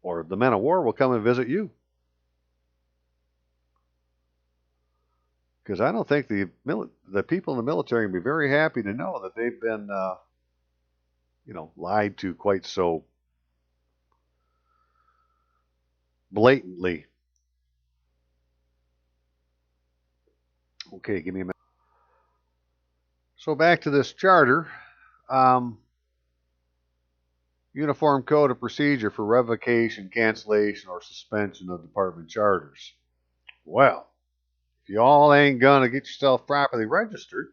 Or the men of war will come and visit you. Because I don't think the people in the military will be very happy to know that they've been, lied to quite so blatantly. Okay, give me a minute. So back to this charter. Uniform Code of Procedure for Revocation, Cancellation, or Suspension of Department Charters. Well, if you all ain't going to get yourself properly registered,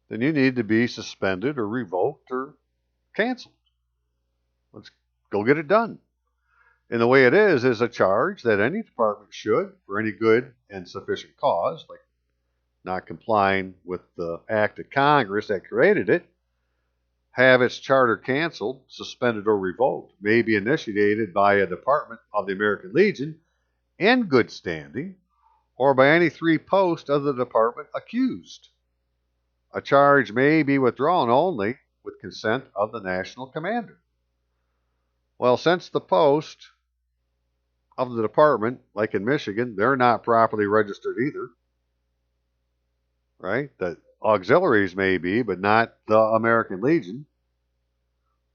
then you need to be suspended or revoked or canceled. Let's go get it done. And the way it is a charge that any department should, for any good and sufficient cause, like not complying with the act of Congress that created it, have its charter canceled, suspended, or revoked, may be initiated by a department of the American Legion in good standing or by any three posts of the department accused. A charge may be withdrawn only with consent of the national commander. Well, since the post of the department, like in Michigan, they're not properly registered either, right? The auxiliaries may be, but not the American Legion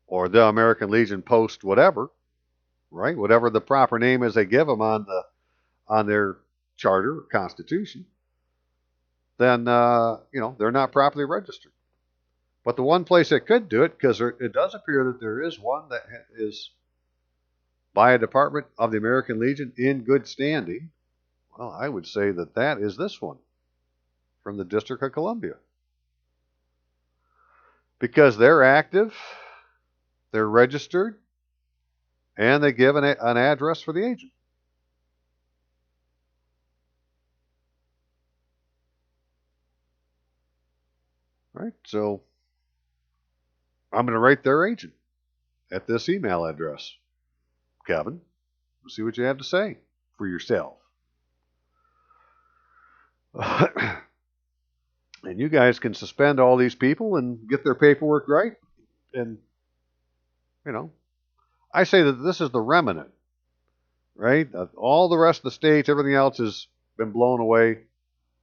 or the American Legion post whatever, right? Whatever the proper name is they give them on their charter or constitution, then they're not properly registered. But the one place it could do it, because it does appear that there is one that is by a department of the American Legion in good standing, well, I would say that that is this one from the District of Columbia. Because they're active, they're registered, and they give an address for the agent. Right? So I'm going to write their agent at this email address. Kevin, we'll see what you have to say for yourself. And you guys can suspend all these people and get their paperwork right. And, I say that this is the remnant, right? All the rest of the states, everything else has been blown away.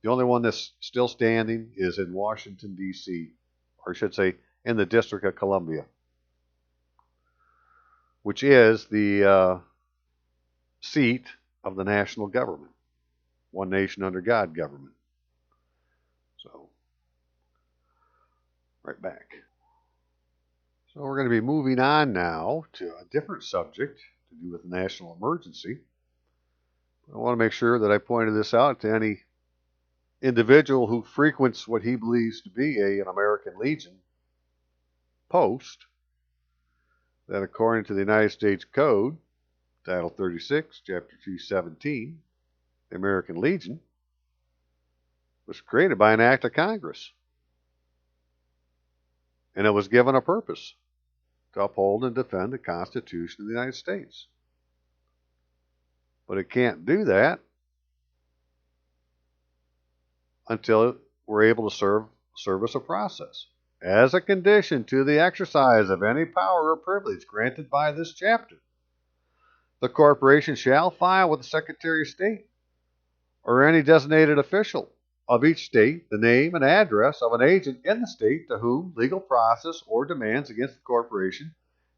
The only one that's still standing is in Washington, D.C., or I should say in the District of Columbia, which is the seat of the national government, one nation under God government. So, right back. So we're going to be moving on now to a different subject to do with national emergency. I want to make sure that I pointed this out to any individual who frequents what he believes to be an American Legion post, that according to the United States Code, Title 36, Chapter 217, the American Legion was created by an act of Congress. And it was given a purpose to uphold and defend the Constitution of the United States. But it can't do that until we're able to service a process as a condition to the exercise of any power or privilege granted by this chapter. The corporation shall file with the Secretary of State or any designated official of each state the name and address of an agent in the state to whom legal process or demands against the corporation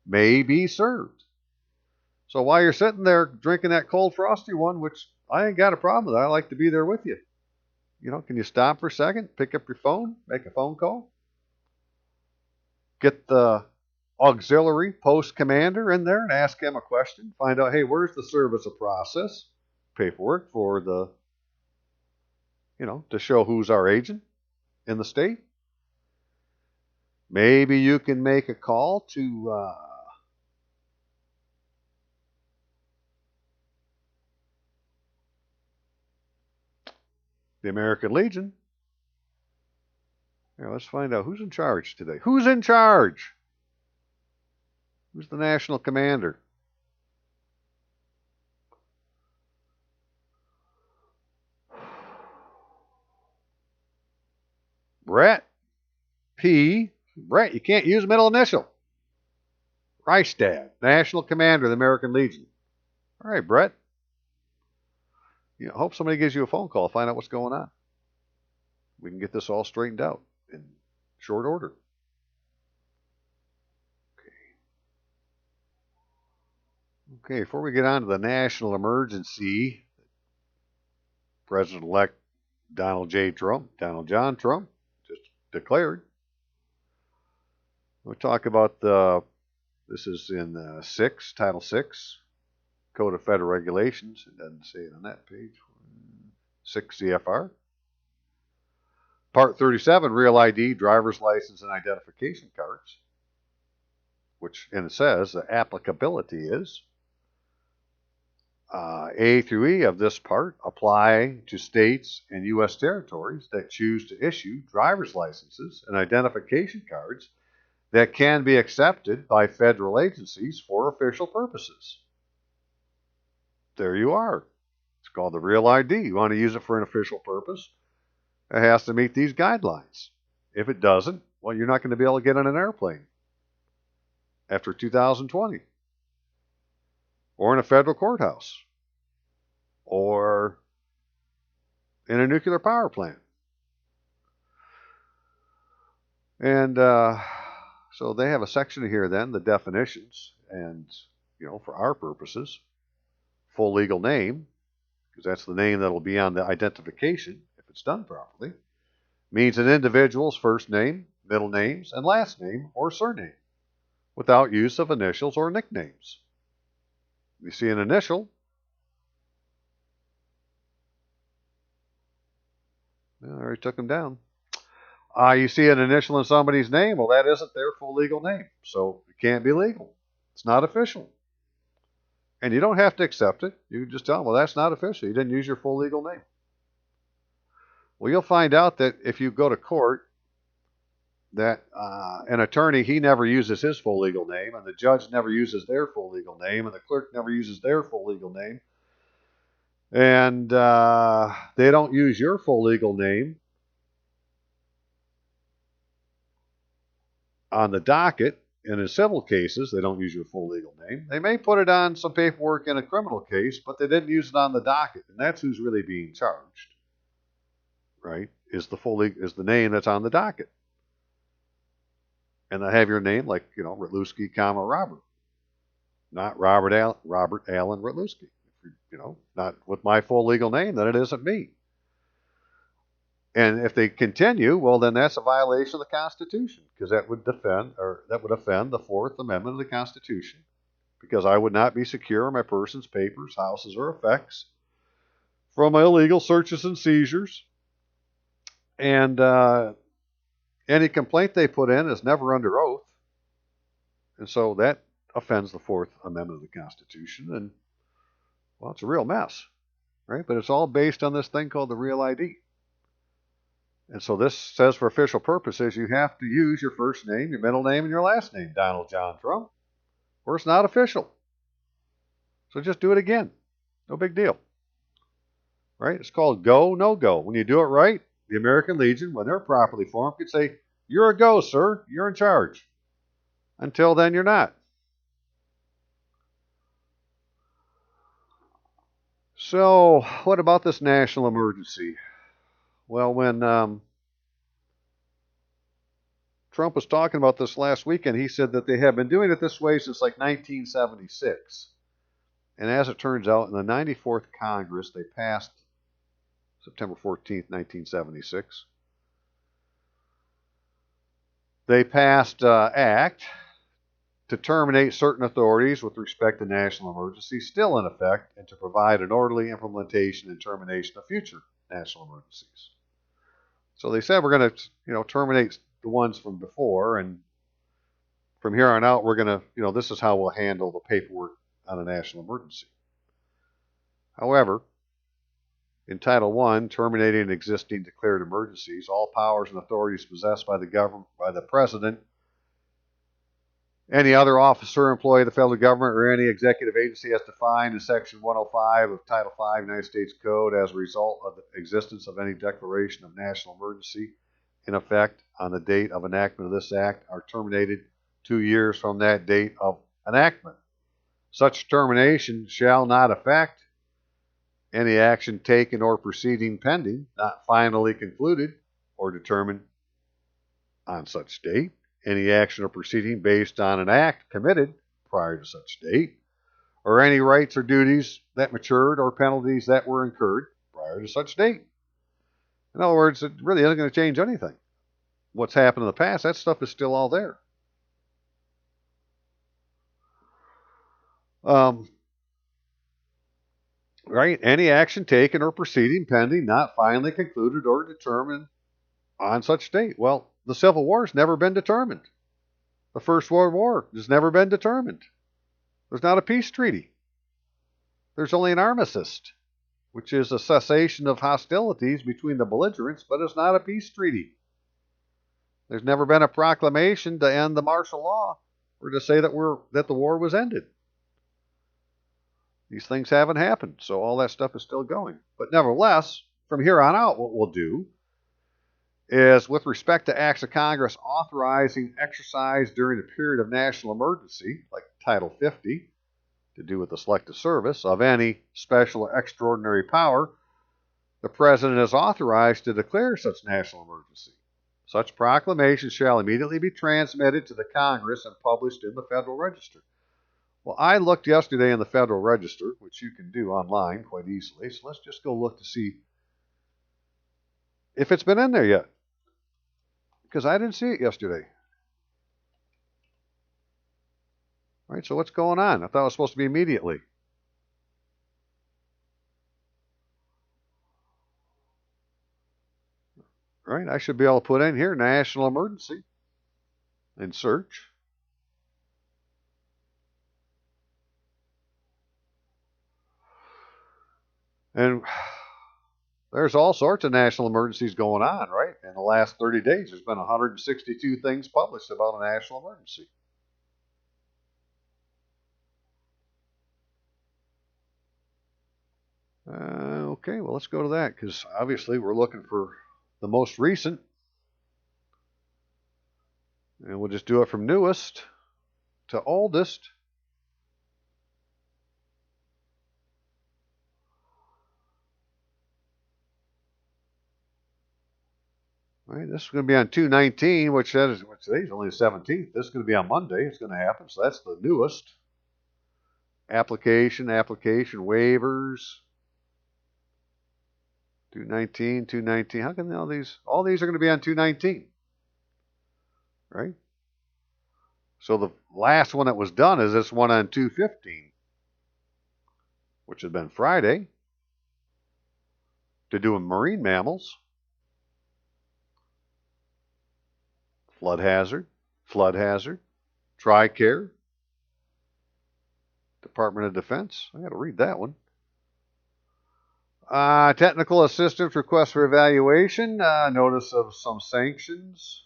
may be served. So while you're sitting there drinking that cold frosty one, which I ain't got a problem with, I like to be there with you. Can you stop for a second, pick up your phone, make a phone call, get the auxiliary post commander in there and ask him a question, find out, hey, where's the service of process paperwork for the, to show who's our agent in the state. Maybe you can make a call to the American Legion. Here, let's find out who's in charge today. Who's in charge? Who's the national commander? Brett P. Brett, you can't use middle initial. Reichstad, national commander of the American Legion. All right, Brett. I hope somebody gives you a phone call, find out what's going on. We can get this all straightened out in short order. Okay, before we get on to the national emergency, President-elect Donald John Trump, just declared. We'll talk about this is in Title 6, Code of Federal Regulations. It doesn't say it on that page. 6 CFR. Part 37, Real ID, Driver's License, and Identification Cards, which, and it says the applicability is A through E of this part apply to states and U.S. territories that choose to issue driver's licenses and identification cards that can be accepted by federal agencies for official purposes. There you are. called the real ID. You want to use it for an official purpose, it has to meet these guidelines. If it doesn't, well, you're not going to be able to get on an airplane after 2020, or in a federal courthouse, or in a nuclear power plant. And so they have a section here then, the definitions, and, for our purposes, full legal name, because that's the name that'll be on the identification if it's done properly, means an individual's first name, middle names, and last name or surname, without use of initials or nicknames. You see an initial, I already took them down. You see an initial in somebody's name, well, that isn't their full legal name, so it can't be legal. It's not official. And you don't have to accept it. You can just tell them, well, that's not official. You didn't use your full legal name. Well, you'll find out that if you go to court, that an attorney, he never uses his full legal name, and the judge never uses their full legal name, and the clerk never uses their full legal name, and they don't use your full legal name on the docket. And in civil cases, they don't use your full legal name. They may put it on some paperwork in a criminal case, but they didn't use it on the docket, and that's who's really being charged, right? Is the name that's on the docket. And I have your name like, Rutluski, Robert. Not Robert Allen Rutluski. Not with my full legal name, then it isn't me. And if they continue, well, then that's a violation of the Constitution, because that would offend the Fourth Amendment of the Constitution, because I would not be secure in my person's papers, houses, or effects from illegal searches and seizures. And any complaint they put in is never under oath. And so that offends the Fourth Amendment of the Constitution. And, well, it's a real mess, right? But it's all based on this thing called the real ID. And so this says for official purposes, you have to use your first name, your middle name, and your last name, Donald John Trump, or it's not official. So just do it again. No big deal. Right? It's called go, no go. When you do it right, the American Legion, when they're properly formed, could say, you're a go, sir. You're in charge. Until then, you're not. So what about this national emergency? Well, when Trump was talking about this last weekend, he said that they have been doing it this way since like 1976. And as it turns out, in the 94th Congress, they passed September 14th, 1976. They passed an act to terminate certain authorities with respect to national emergencies still in effect, and to provide an orderly implementation and termination of future national emergencies. So they said we're going to, terminate the ones from before, and from here on out, we're going to, this is how we'll handle the paperwork on a national emergency. However, in Title I, terminating existing declared emergencies, all powers and authorities possessed by the government, by the president, any other officer, employee of the federal government, or any executive agency as defined in Section 105 of Title V United States Code as a result of the existence of any declaration of national emergency in effect on the date of enactment of this act are terminated 2 years from that date of enactment. Such termination shall not affect any action taken or proceeding pending, not finally concluded or determined on such date, any action or proceeding based on an act committed prior to such date, or any rights or duties that matured or penalties that were incurred prior to such date. In other words, it really isn't going to change anything. What's happened in the past, that stuff is still all there. Right? Any action taken or proceeding pending, not finally concluded or determined on such date. Well, the Civil War's never been determined. The First World War has never been determined. There's not a peace treaty. There's only an armistice, which is a cessation of hostilities between the belligerents, but it's not a peace treaty. There's never been a proclamation to end the martial law or to say that the war was ended. These things haven't happened, so all that stuff is still going. But nevertheless, from here on out, what we'll do is with respect to acts of Congress authorizing exercise during a period of national emergency, like Title 50, to do with the Selective Service, of any special or extraordinary power, the President is authorized to declare such national emergency. Such proclamation shall immediately be transmitted to the Congress and published in the Federal Register. Well, I looked yesterday in the Federal Register, which you can do online quite easily, so let's just go look to see if it's been in there yet, because I didn't see it yesterday. All right, so what's going on? I thought it was supposed to be immediately. All right, I should be able to put in here national emergency and search. And there's all sorts of national emergencies going on, right? In the last 30 days, there's been 162 things published about a national emergency. Okay, well, let's go to that because obviously we're looking for the most recent. And we'll just do it from newest to oldest. All right, this is going to be on 2/19, which today's only the 17th. This is going to be on Monday. It's going to happen. So that's the newest. Application waivers. 2/19. How can all these are going to be on 2/19? Right? So the last one that was done is this one on 2/15, which had been Friday, to do marine mammals, flood hazard, TRICARE, Department of Defense. I got to read that one. Technical assistance request for evaluation, notice of some sanctions,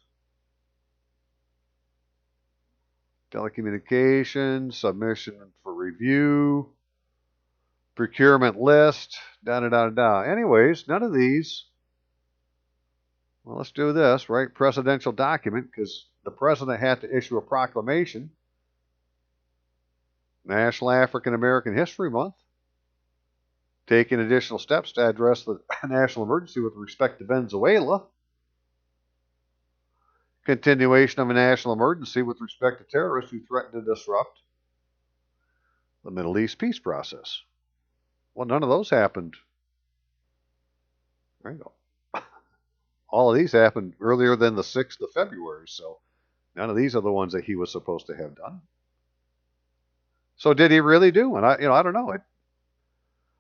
telecommunications, submission for review, procurement list, Anyways, none of these. Well, let's do this, right? Presidential document, because the president had to issue a proclamation. National African American History Month. Taking additional steps to address the national emergency with respect to Venezuela. Continuation of a national emergency with respect to terrorists who threaten to disrupt the Middle East peace process. Well, none of those happened. There you go. All of these happened earlier than the 6th of February, so none of these are the ones that he was supposed to have done. So did he really do? And I don't know.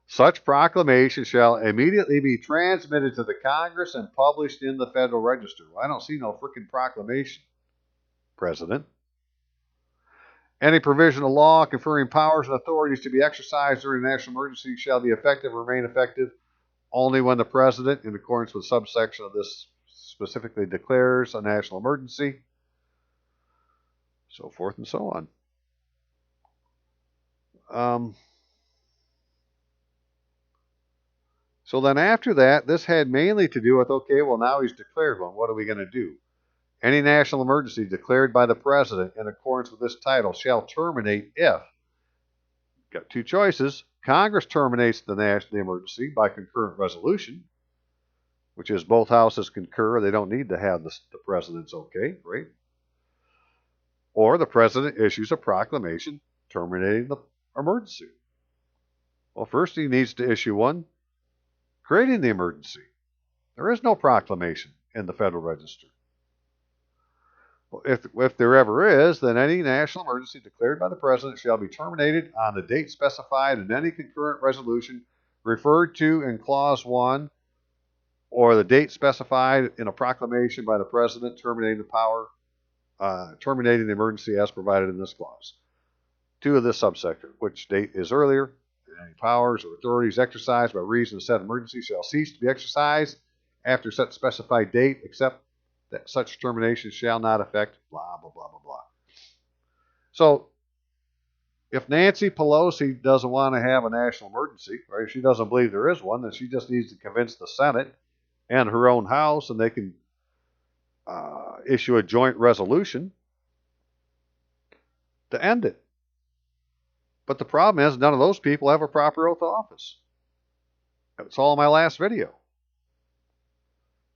Such proclamation shall immediately be transmitted to the Congress and published in the Federal Register. Well, I don't see no freaking proclamation, President. Any provision of law conferring powers and authorities to be exercised during a national emergency shall be effective or remain effective only when the President, in accordance with subsection of this, specifically declares a national emergency, so forth and so on. So then after that, this had mainly to do with, okay, well, now he's declared one. What are we going to do? Any national emergency declared by the President in accordance with this title shall terminate if, got two choices, Congress terminates the emergency by concurrent resolution, which is both houses concur. They don't need to have the President's okay, right? Or the President issues a proclamation terminating the emergency. Well, first he needs to issue one creating the emergency. There is no proclamation in the Federal Register. Well, if there ever is, then any national emergency declared by the President shall be terminated on the date specified in any concurrent resolution referred to in Clause 1 or the date specified in a proclamation by the President terminating the emergency as provided in this clause. 2 of this subsection, which date is earlier, any powers or authorities exercised by reason of said emergency shall cease to be exercised after such specified date, except that such termination shall not affect blah, blah, blah, blah, blah. So if Nancy Pelosi doesn't want to have a national emergency, right, if she doesn't believe there is one, then she just needs to convince the Senate and her own House, and they can issue a joint resolution to end it. But the problem is none of those people have a proper oath of office. That's all in my last video.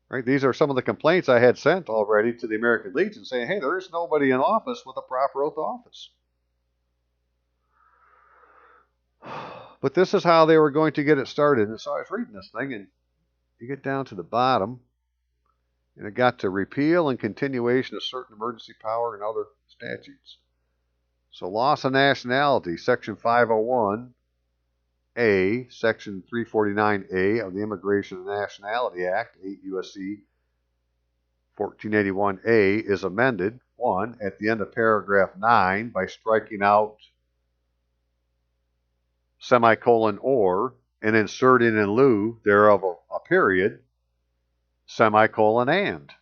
Right? These are some of the complaints I had sent already to the American Legion saying, hey, there is nobody in office with a proper oath of office. But this is how they were going to get it started. And so I was reading this thing, and you get down to the bottom, and it got to repeal and continuation of certain emergency power and other statutes. So loss of nationality, Section 501A, Section 349A of the Immigration and Nationality Act, 8 U.S.C. 1481A, is amended, 1, at the end of paragraph 9 by striking out semicolon or and inserting in lieu thereof a period, semicolon and.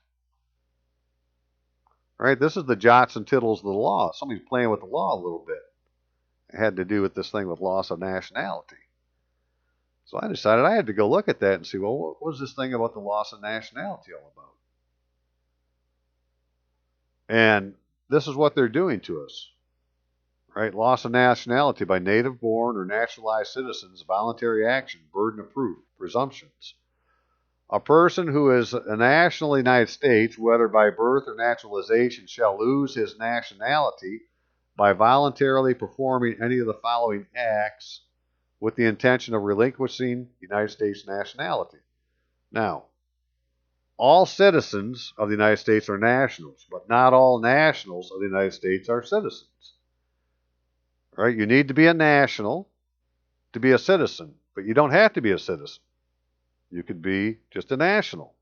Right? This is the jots and tittles of the law. Somebody's playing with the law a little bit. It had to do with this thing with loss of nationality. So I decided I had to go look at that and see, well, what was this thing about the loss of nationality all about? And this is what they're doing to us. Right? Loss of nationality by native-born or naturalized citizens, voluntary action, burden of proof, presumptions. A person who is a national of the United States, whether by birth or naturalization, shall lose his nationality by voluntarily performing any of the following acts with the intention of relinquishing United States nationality. Now, all citizens of the United States are nationals, but not all nationals of the United States are citizens. Right? You need to be a national to be a citizen, but you don't have to be a citizen. You could be just a national.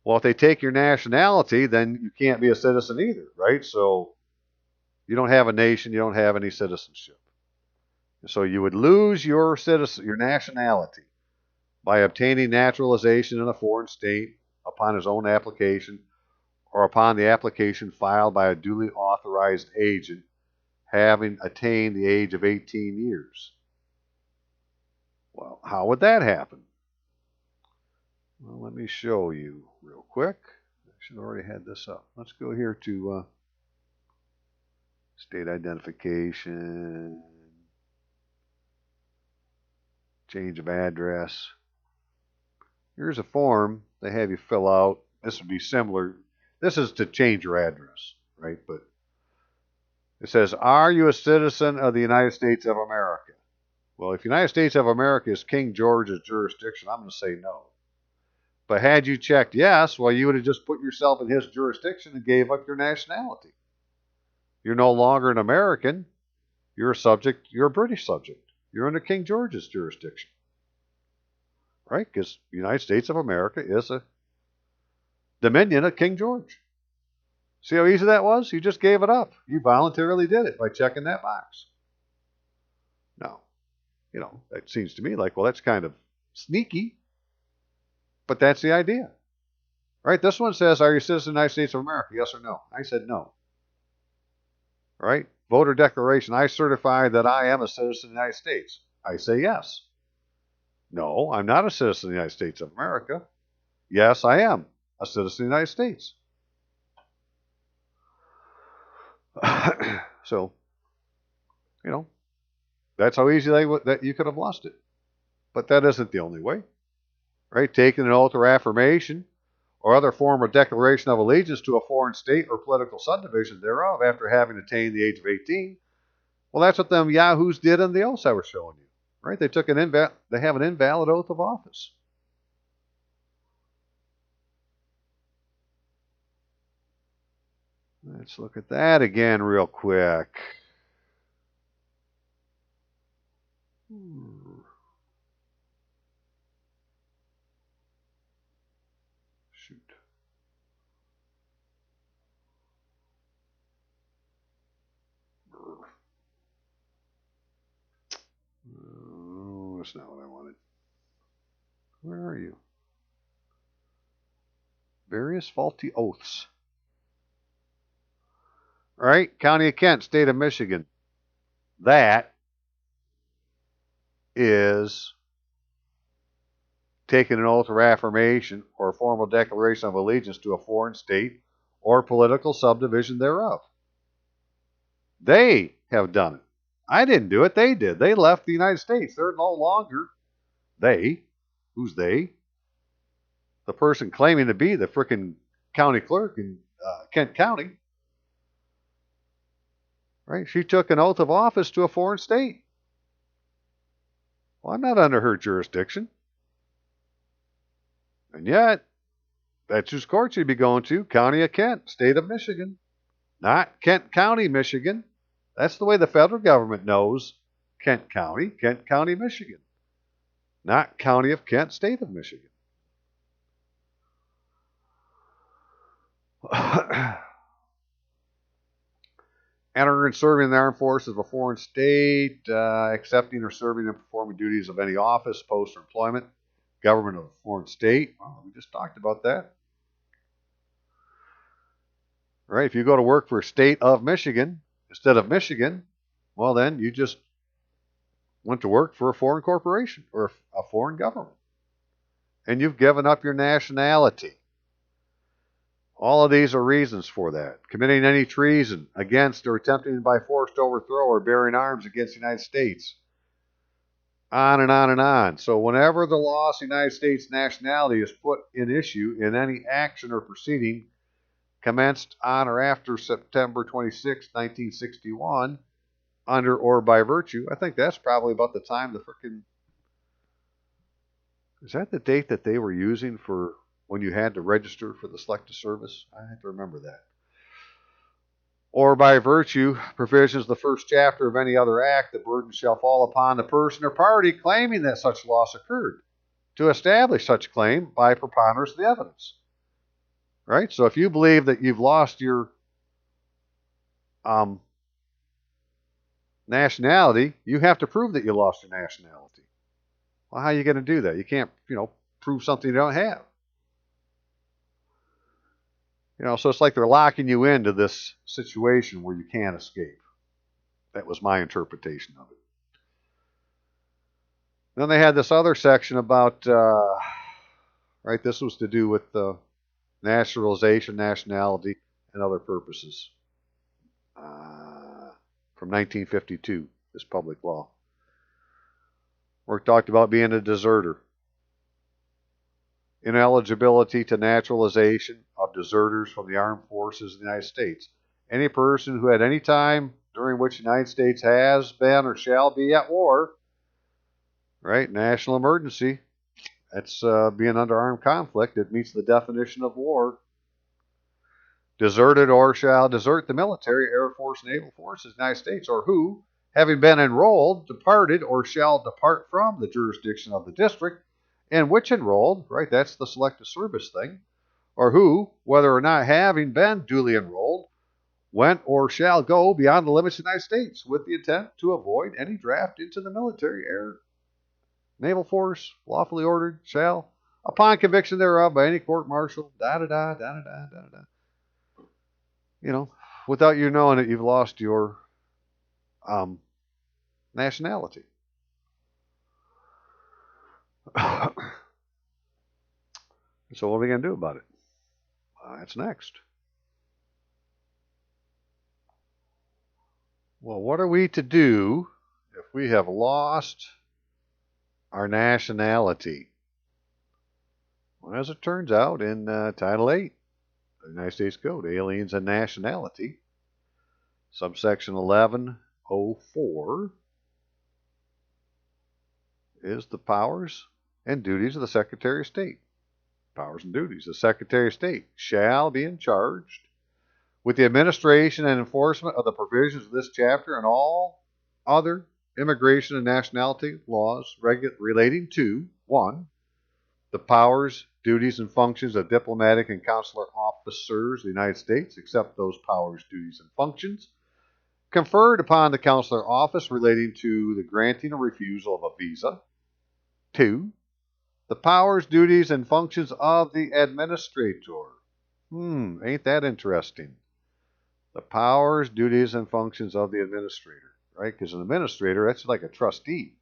Well, if they take your nationality, then you can't be a citizen either, right? So you don't have a nation, you don't have any citizenship. So you would lose your nationality by obtaining naturalization in a foreign state upon his own application or upon the application filed by a duly authorized agent having attained the age of 18 years. Well, how would that happen? Well, let me show you real quick. I should have already had this up. Let's go here to state identification, change of address. Here's a form they have you fill out. This would be similar. This is to change your address, right? But it says, are you a citizen of the United States of America? Well, if the United States of America is King George's jurisdiction, I'm going to say no. But had you checked yes, well, you would have just put yourself in his jurisdiction and gave up your nationality. You're no longer an American. You're a subject. You're a British subject. You're under King George's jurisdiction. Right? Because the United States of America is a dominion of King George. See how easy that was? You just gave it up. You voluntarily did it by checking that box. Now, that seems to me like, well, that's kind of sneaky, but that's the idea. Right? This one says, are you a citizen of the United States of America? Yes or no? I said no. Right? Voter declaration. I certify that I am a citizen of the United States. I say yes. No, I'm not a citizen of the United States of America. Yes, I am a citizen of the United States. So, that's how easy that you could have lost it. But that isn't the only way. Right? Taking an oath or affirmation or other form of declaration of allegiance to a foreign state or political subdivision thereof after having attained the age of 18. Well, that's what them yahoos did in the oaths I was showing you. Right? They have an invalid oath of office. Let's look at that again real quick. Shoot. Oh, that's not what I wanted. Where are you? Various faulty oaths. All right, County of Kent, State of Michigan. That is taking an oath of affirmation or a formal declaration of allegiance to a foreign state or political subdivision thereof. They have done it. I didn't do it. They did. They left the United States. They're no longer they. Who's they? The person claiming to be the frickin' county clerk in Kent County. Right? She took an oath of office to a foreign state. Well, I'm not under her jurisdiction. And yet, that's whose court she'd be going to. County of Kent, State of Michigan. Not Kent County, Michigan. That's the way the federal government knows Kent County, Michigan. Not County of Kent, State of Michigan. Entering and serving in the armed forces of a foreign state, accepting or serving and performing duties of any office, post, or employment, government of a foreign state. Well, we just talked about that. Right? If you go to work for a state of Michigan instead of Michigan, well, then you just went to work for a foreign corporation or a foreign government. And you've given up your nationality. All of these are reasons for that. Committing any treason against or attempting by force to overthrow or bearing arms against the United States. On and on and on. So whenever the loss of the United States nationality is put in issue in any action or proceeding commenced on or after September 26, 1961, under or by virtue, I think that's probably about the time the frickin'... Is that the date that they were using for when you had to register for the Selective service? I have to remember that. Or by virtue, provisions of the first chapter of any other act, the burden shall fall upon the person or party claiming that such loss occurred to establish such claim by preponderance of the evidence. Right? So if you believe that you've lost your nationality, you have to prove that you lost your nationality. Well, how are you going to do that? You can't, prove something you don't have. So it's like they're locking you into this situation where you can't escape. That was my interpretation of it. Then they had this other section about, right, this was to do with naturalization, nationality, and other purposes. From 1952, this public law. Where it talked about being a deserter. Ineligibility to naturalization of deserters from the armed forces of the United States. Any person who at any time during which the United States has been or shall be at war, right, national emergency, that's being under armed conflict. It meets the definition of war. Deserted or shall desert the military, Air Force, Naval Forces of the United States, or who, having been enrolled, departed, or shall depart from the jurisdiction of the district in which enrolled, right, that's the selective service thing, or who, whether or not having been duly enrolled, went or shall go beyond the limits of the United States with the intent to avoid any draft into the military, air, naval force, lawfully ordered, shall, upon conviction thereof by any court martial, without you knowing it, you've lost your nationality. So what are we going to do about it? That's next. Well, what are we to do if we have lost our nationality? Well, as it turns out, in Title 8 of the United States Code, Aliens and Nationality, subsection 1104, is the powers and duties of the Secretary of State. Powers and duties. The Secretary of State shall be charged with the administration and enforcement of the provisions of this chapter and all other immigration and nationality laws relating to 1. The powers, duties, and functions of diplomatic and consular officers of the United States, except those powers, duties, and functions conferred upon the consular office relating to the granting or refusal of a visa. 2. The powers, duties, and functions of the administrator. Ain't that interesting? The powers, duties, and functions of the administrator, right? Because an administrator, that's like a trustee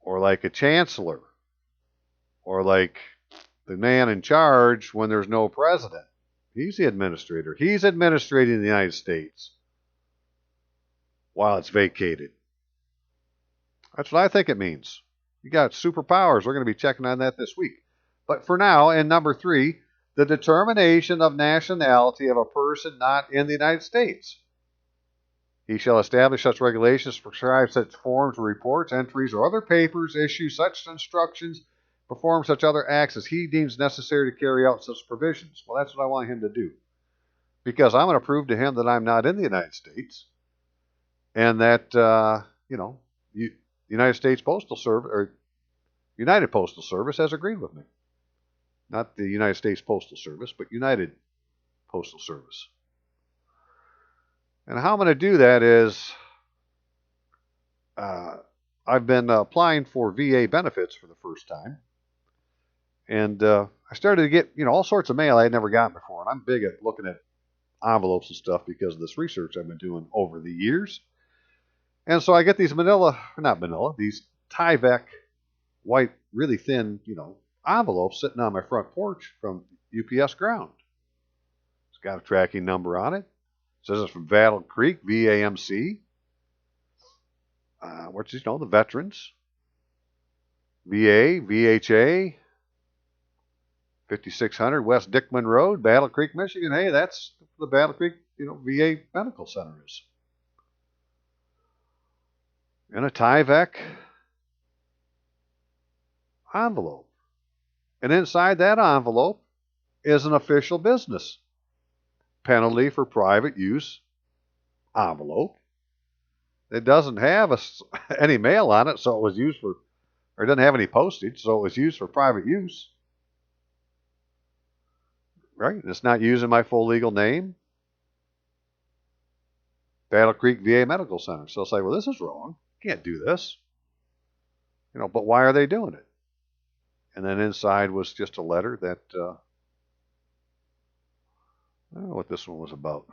or like a chancellor or like the man in charge when there's no president. He's the administrator. He's administrating the United States while it's vacated. That's what I think it means. You got superpowers. We're going to be checking on that this week. But for now, in number 3, the determination of nationality of a person not in the United States. He shall establish such regulations, prescribe such forms or reports, entries, or other papers, issue such instructions, perform such other acts as he deems necessary to carry out such provisions. Well, that's what I want him to do. Because I'm going to prove to him that I'm not in the United States and that, the United States Postal Service, or United Postal Service, has agreed with me. Not the United States Postal Service, but United Postal Service. And how I'm going to do that is I've been applying for VA benefits for the first time. And I started to get, all sorts of mail I had never gotten before. And I'm big at looking at envelopes and stuff because of this research I've been doing over the years. And so I get these these Tyvek white, really thin, envelopes sitting on my front porch from UPS ground. It's got a tracking number on it. It says it's from Battle Creek, VAMC. Which is, the veterans. VA, VHA, 5600 West Dickman Road, Battle Creek, Michigan. Hey, that's the Battle Creek, VA Medical Center is. And a Tyvek envelope. And inside that envelope is an official business penalty for private use envelope. It doesn't have any mail on it, so it was used for, or it doesn't have any postage, so it was used for private use. Right? It's not using my full legal name. Battle Creek VA Medical Center. So it's like, well, this is wrong. Can't do this. But why are they doing it? And then inside was just a letter that, I don't know what this one was about.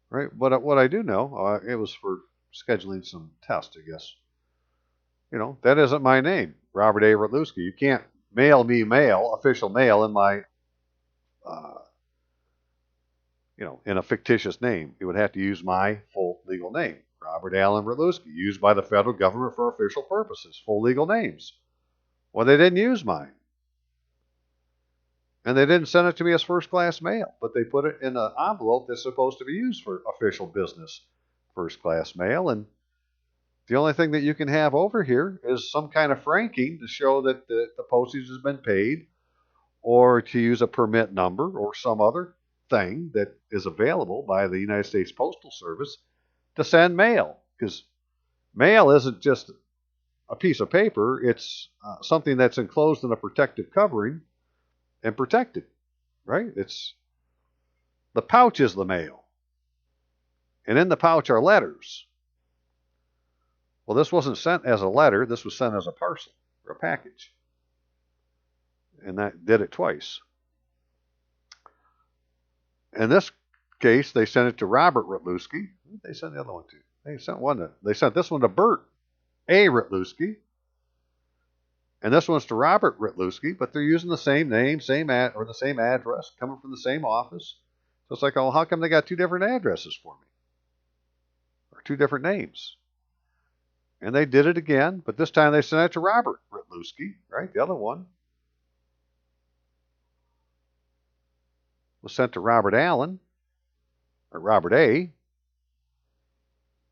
Right? But what I do know, it was for scheduling some tests, I guess. That isn't my name, Robert A. Rutluski. You can't mail me official mail in my, in a fictitious name. You would have to use my full legal name, Robert Allen Rutluski, used by the federal government for official purposes, full legal names. Well, they didn't use mine. And they didn't send it to me as first-class mail, but they put it in an envelope that's supposed to be used for official business first-class mail. And the only thing that you can have over here is some kind of franking to show that the postage has been paid, or to use a permit number or some other thing that is available by the United States Postal Service to send mail. Because mail isn't just a piece of paper, it's something that's enclosed in a protective covering and protected, right? It's the pouch is the mail. And in the pouch are letters. Well, this wasn't sent as a letter, this was sent as a parcel or a package. And that did it twice. In this case, they sent it to Robert Rutluski. They sent the other one to. They sent this one to Bert A. Rutluski. And this one's to Robert Rutluski, but they're using the same name, or the same address, coming from the same office. So it's like, oh, how come they got 2 different addresses for me? Or 2 different names? And they did it again, but this time they sent it to Robert Rutluski, right? The other one was sent to Robert Allen, or Robert A.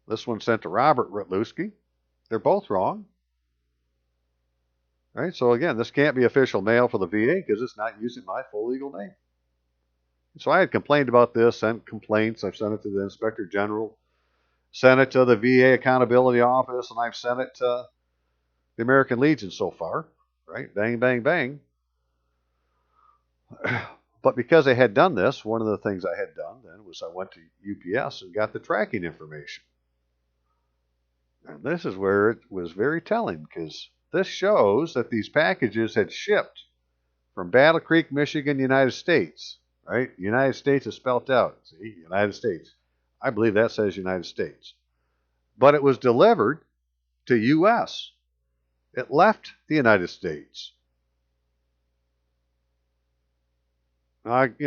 This one sent to Robert Rutluski. They're both wrong. Right? So again, this can't be official mail for the VA because it's not using my full legal name. So I had complained about this, sent complaints. I've sent it to the Inspector General, sent it to the VA Accountability Office, and I've sent it to the American Legion so far. Right? Bang, bang, bang. But because I had done this, one of the things I had done then was I went to UPS and got the tracking information. And this is where it was very telling because this shows that these packages had shipped from Battle Creek, Michigan, United States. Right? United States is spelled out. See, United States. I believe that says United States. But it was delivered to U.S. It left the United States. I'm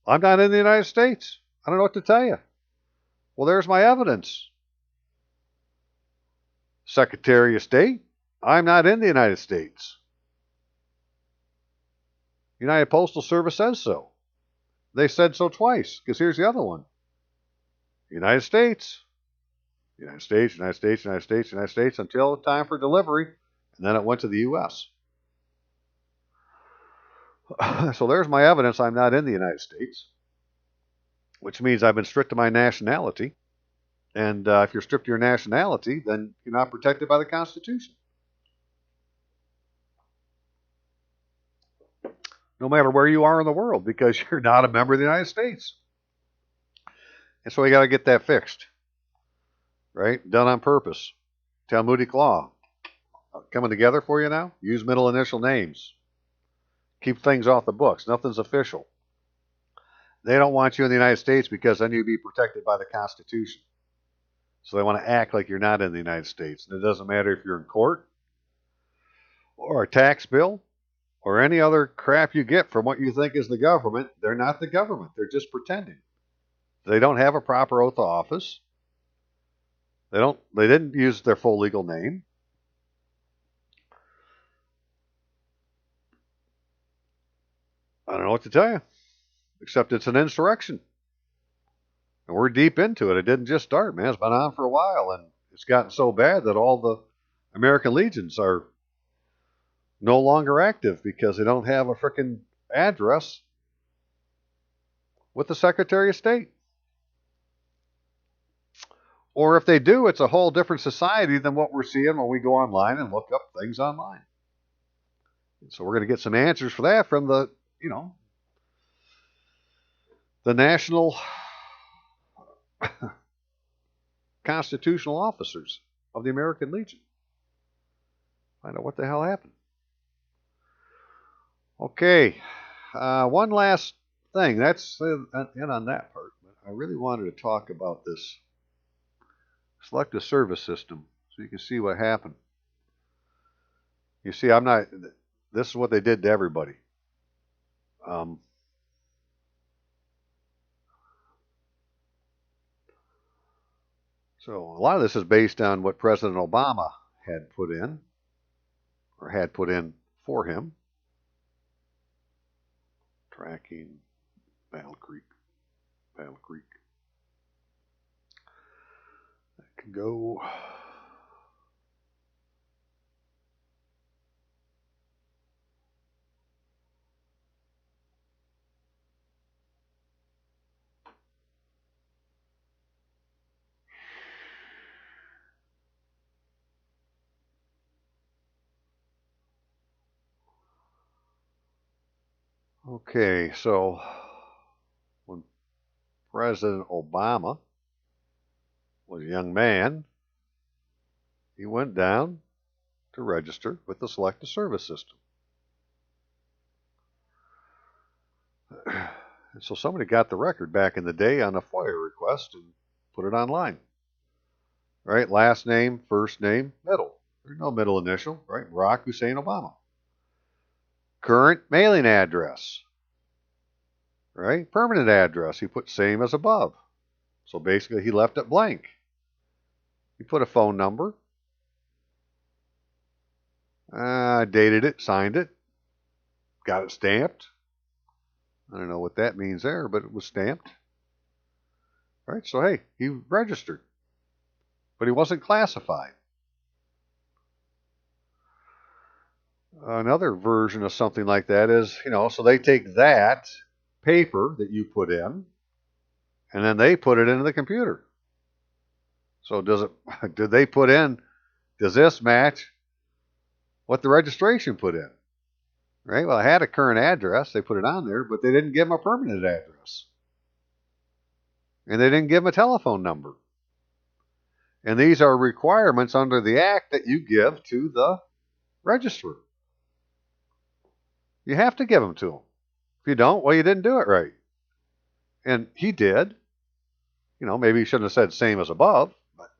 not in the United States. I don't know what to tell you. Well, there's my evidence. Secretary of State, I'm not in the United States. United Postal Service says so. They said so twice, because here's the other one. United States. United States, United States, United States, United States, until time for delivery, and then it went to the U.S. So there's my evidence I'm not in the United States, which means I've been stripped of my nationality. And if you're stripped of your nationality, then you're not protected by the Constitution. No matter where you are in the world, because you're not a member of the United States. And so we got to get that fixed. Right? Done on purpose. Talmudic law. Coming together for you now? Use middle initial names. Keep things off the books. Nothing's official. They don't want you in the United States because then you'd be protected by the Constitution. So they want to act like you're not in the United States. And it doesn't matter if you're in court or a tax bill or any other crap you get from what you think is the government. They're not the government. They're just pretending. They don't have a proper oath of office. They didn't use their full legal name. I don't know what to tell you, except it's an insurrection. And we're deep into it. It didn't just start, man. It's been on for a while, and it's gotten so bad that all the American legions are no longer active because they don't have a frickin' address with the Secretary of State. Or if they do, it's a whole different society than what we're seeing when we go online and look up things online. So we're going to get some answers for that from the national constitutional officers of the American Legion. Find out what the hell happened. Okay, one last thing. That's in on that part. But I really wanted to talk about this Selective service system so you can see what happened. You see, this is what they did to everybody. So a lot of this is based on what President Obama had put in, or had put in for him. Tracking, Battle Creek. That can go. Okay, so when President Obama was a young man, he went down to register with the Selective Service System. And so somebody got the record back in the day on a FOIA request and put it online. Right? Last name, first name, middle. There's no middle initial, right? Barack Hussein Obama. Current mailing address. Right? Permanent address. He put same as above. So basically he left it blank. He put a phone number. Dated it, signed it. Got it stamped. I don't know what that means there, but it was stamped. Right? So hey, he registered. But he wasn't classified. Another version of something like that is, so they take that paper that you put in, and then they put it into the computer. So does this match what the registration put in? Right? Well, I had a current address. They put it on there, but they didn't give him a permanent address. And they didn't give him a telephone number. And these are requirements under the Act that you give to the register. You have to give them to them. If you don't, well, you didn't do it right. And he did. Maybe he shouldn't have said same as above, but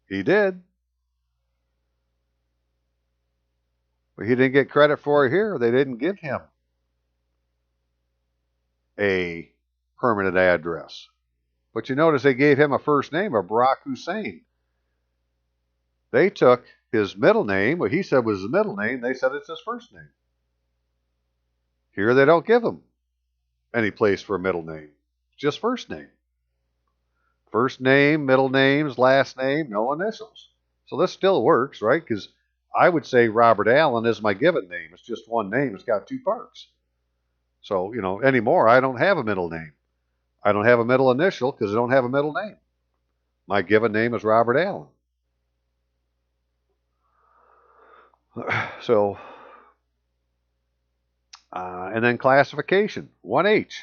he did. But he didn't get credit for it here. They didn't give him a permanent address. But you notice they gave him a first name of Barack Hussein. They took his middle name, what he said was his middle name, they said it's his first name. Here they don't give him any place for a middle name, just first name. First name, middle names, last name, no initials. So this still works, right? Because I would say Robert Allen is my given name. It's just one name. It's got two parts. So, anymore, I don't have a middle name. I don't have a middle initial because I don't have a middle name. My given name is Robert Allen. So, and then classification, 1H.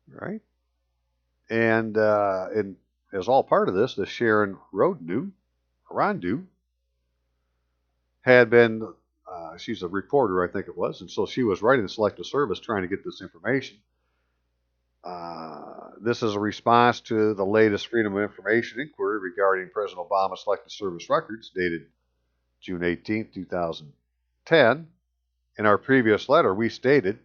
Right? And as all part of this, the Sharon Rondu had been, she's a reporter, I think it was, and so she was writing the Selective Service trying to get this information. This is a response to the latest Freedom of Information inquiry regarding President Obama's Selective Service records dated June 18, 2010. In our previous letter, we stated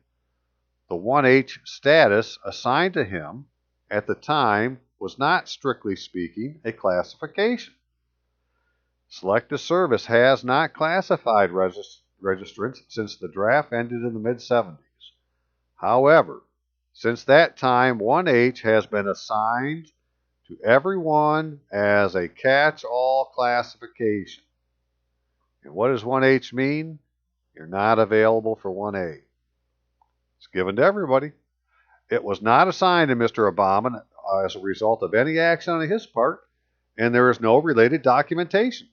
the 1H status assigned to him at the time was not, strictly speaking, a classification. Selective Service has not classified registrants since the draft ended in the mid-70s. However, since that time, 1H has been assigned to everyone as a catch-all classification. And what does 1H mean? You're not available for 1A. It's given to everybody. It was not assigned to Mr. Obama as a result of any action on his part, and there is no related documentation.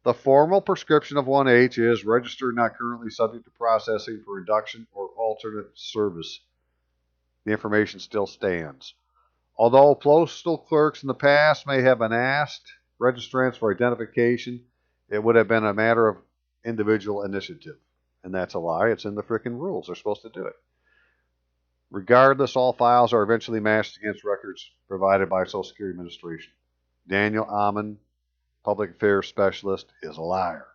The formal prescription of 1H is registered, not currently subject to processing for induction or alternate service. The information still stands. Although postal clerks in the past may have been asked registrants for identification, it would have been a matter of individual initiative. And that's a lie. It's in the frickin' rules. They're supposed to do it. Regardless, all files are eventually matched against records provided by Social Security Administration. Daniel Amon, Public Affairs Specialist, is a liar.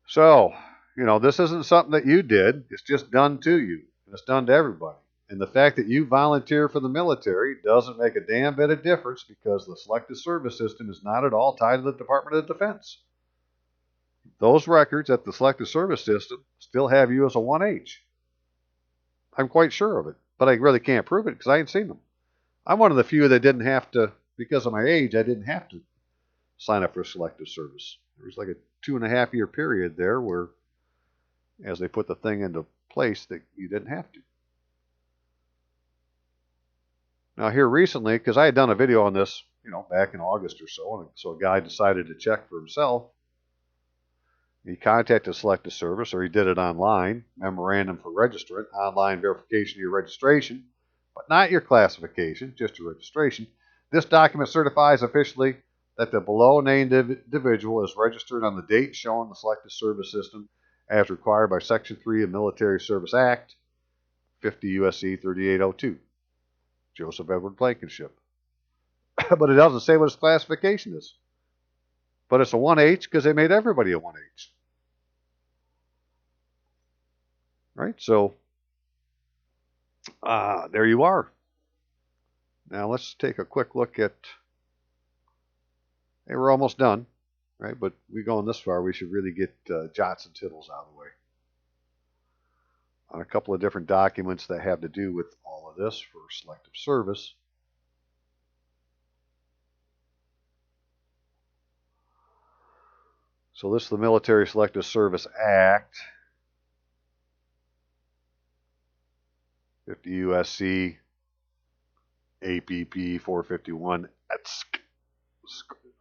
So, this isn't something that you did. It's just done to you. And it's done to everybody. And the fact that you volunteer for the military doesn't make a damn bit of difference because the Selective Service system is not at all tied to the Department of Defense. Those records at the Selective Service system still have you as a 1H. I'm quite sure of it, but I really can't prove it because I ain't seen them. I'm one of the few that didn't have to, because of my age, I didn't have to sign up for Selective Service. There was like a 2.5-year period there where, as they put the thing into place, that you didn't have to. Now here recently, because I had done a video on this, back in August or so, and so a guy decided to check for himself. He contacted Selective Service, or he did it online, memorandum for registrant, online verification of your registration, but not your classification, just your registration. This document certifies officially that the below-named individual is registered on the date shown in the Selective Service system as required by Section 3 of Military Service Act, 50 U.S.C. 3802. Joseph Edward Blankenship. But it doesn't say what his classification is. But it's a 1H because they made everybody a 1H. Right? So, there you are. Now let's take a quick look at, hey, we're almost done, right? But we going this far, we should really get jots and tittles out of the way on a couple of different documents that have to do with all of this for Selective Service. So this is the Military Selective Service Act, 50 U.S.C. APP 451.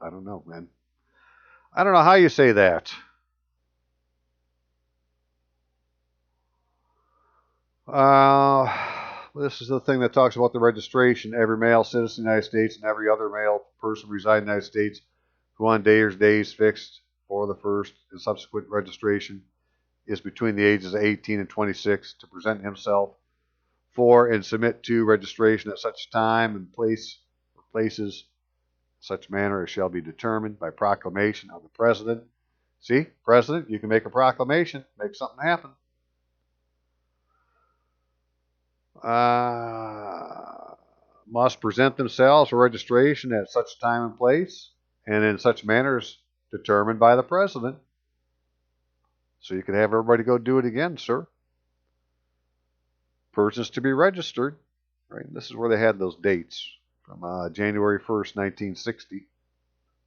I don't know, man. I don't know how you say that. this is the thing that talks about the registration. Every male citizen of the United States and every other male person residing in the United States who on days fixed for the first and subsequent registration is between the ages of 18 and 26 to present himself for and submit to registration at such time and place or places such manner as shall be determined by proclamation of the President. See, President, you can make a proclamation, make something happen. Must present themselves for registration at such time and place and in such manners determined by the President. So you can have everybody go do it again, sir. Persons to be registered. Right? This is where they had those dates from January 1st, 1960.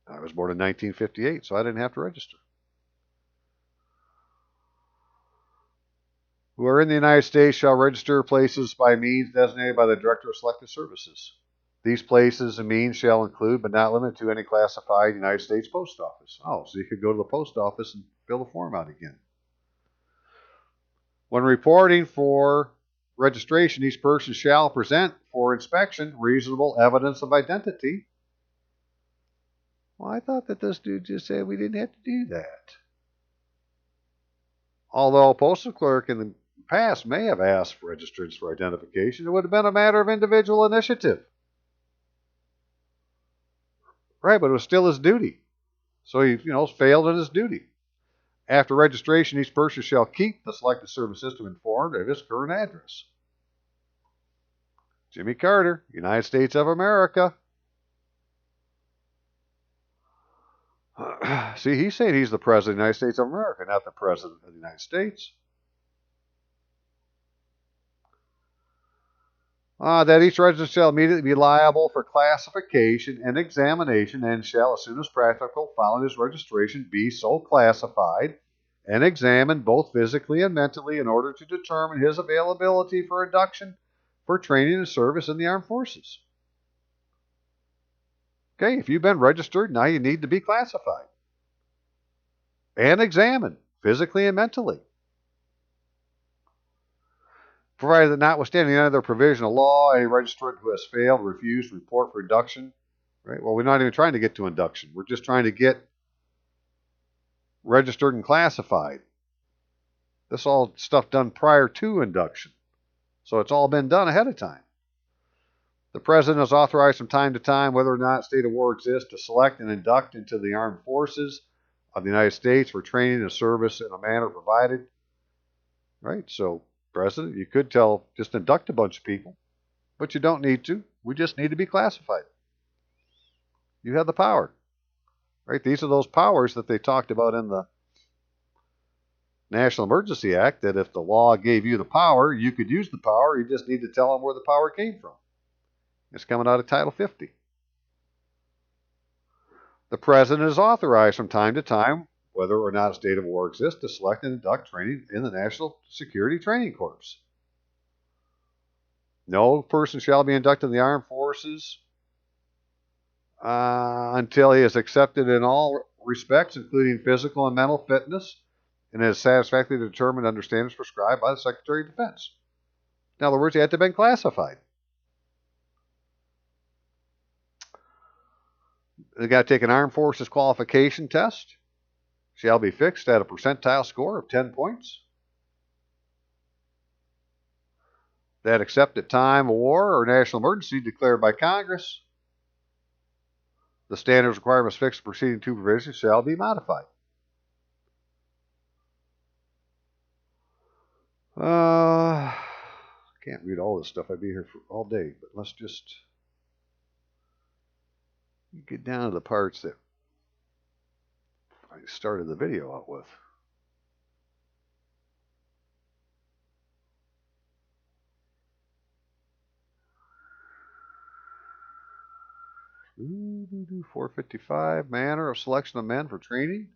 I was born in 1958, so I didn't have to register. Who are in the United States shall register places by means designated by the Director of Selective Services. These places and means shall include, but not limited to, any classified United States post office. Oh, so you could go to the post office and fill the form out again. When reporting for registration, each person shall present for inspection reasonable evidence of identity. Well, I thought that this dude just said we didn't have to do that. Although a postal clerk in the past may have asked for registrants for identification, it would have been a matter of individual initiative. Right, but it was still his duty. So he, failed in his duty. After registration, each person shall keep the Selective Service System informed of his current address. Jimmy Carter, United States of America. See, he's saying he's the President of the United States of America, not the President of the United States. That each registrant shall immediately be liable for classification and examination and shall, as soon as practical, following his registration, be so classified and examined both physically and mentally in order to determine his availability for induction for training and service in the armed forces. Okay, if you've been registered, now you need to be classified and examined physically and mentally. Provided that notwithstanding any other provision of law, a registrant who has failed or refused to report for induction, right? Well, we're not even trying to get to induction. We're just trying to get registered and classified. This is all stuff done prior to induction. So it's all been done ahead of time. The President is authorized from time to time, whether or not a state of war exists, to select and induct into the armed forces of the United States for training and service in a manner provided. Right? So, President, you could just induct a bunch of people, but you don't need to. We just need to be classified. You have the power. Right? These are those powers that they talked about in the National Emergency Act, that if the law gave you the power, you could use the power. You just need to tell them where the power came from. It's coming out of Title 50. The President is authorized from time to time, whether or not a state of war exists, to select and induct training in the National Security Training Corps. No person shall be inducted in the armed forces until he is accepted in all respects, including physical and mental fitness, and is satisfactorily determined under standards prescribed by the Secretary of Defense. In other words, he had to have been classified. They got to take an armed forces qualification test. Shall be fixed at a percentile score of 10 points. That except at time of war or national emergency declared by Congress, the standards requirements fixed preceding two provisions shall be modified. Can't read all this stuff. I'd be here for all day, but let's just get down to the parts that I started the video out with. Ooh, 455, manner of selection of men for training.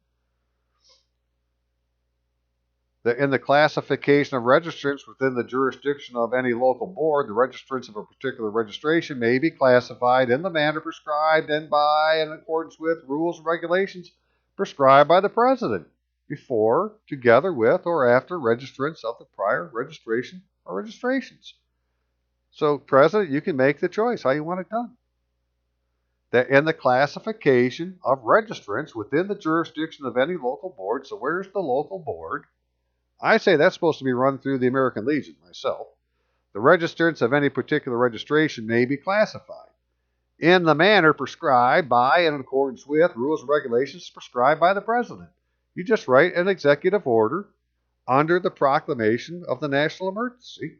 In the classification of registrants within the jurisdiction of any local board, the registrants of a particular registration may be classified in the manner prescribed and by and in accordance with rules and regulations prescribed by the President before, together with, or after registrants of the prior registration or registrations. So, President, you can make the choice how you want it done. And the classification of registrants within the jurisdiction of any local board. So, where's the local board? I say that's supposed to be run through the American Legion myself. The registrants of any particular registration may be classified in the manner prescribed by and in accordance with rules and regulations prescribed by the President. You just write an executive order under the proclamation of the national emergency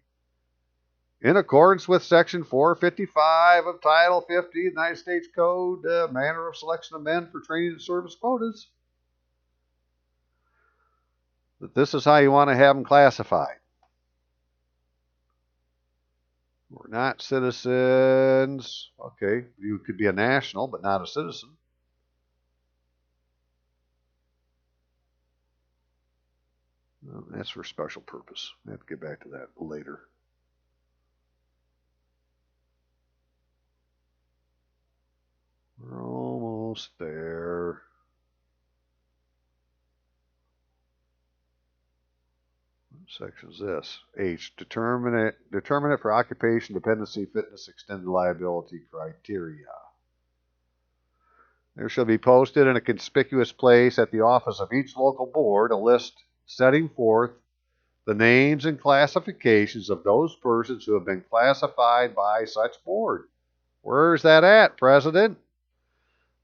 in accordance with Section 455 of Title 50 of the United States Code, manner of selection of men for training and service quotas. That this is how you want to have them classified. We're not citizens. Okay, you could be a national, but not a citizen. Well, that's for special purpose. I have to get back to that later. We're almost there. What section is this? H. Determine it for occupation, dependency, fitness, extended liability criteria. There shall be posted in a conspicuous place at the office of each local board a list setting forth the names and classifications of those persons who have been classified by such board. Where's that at, President?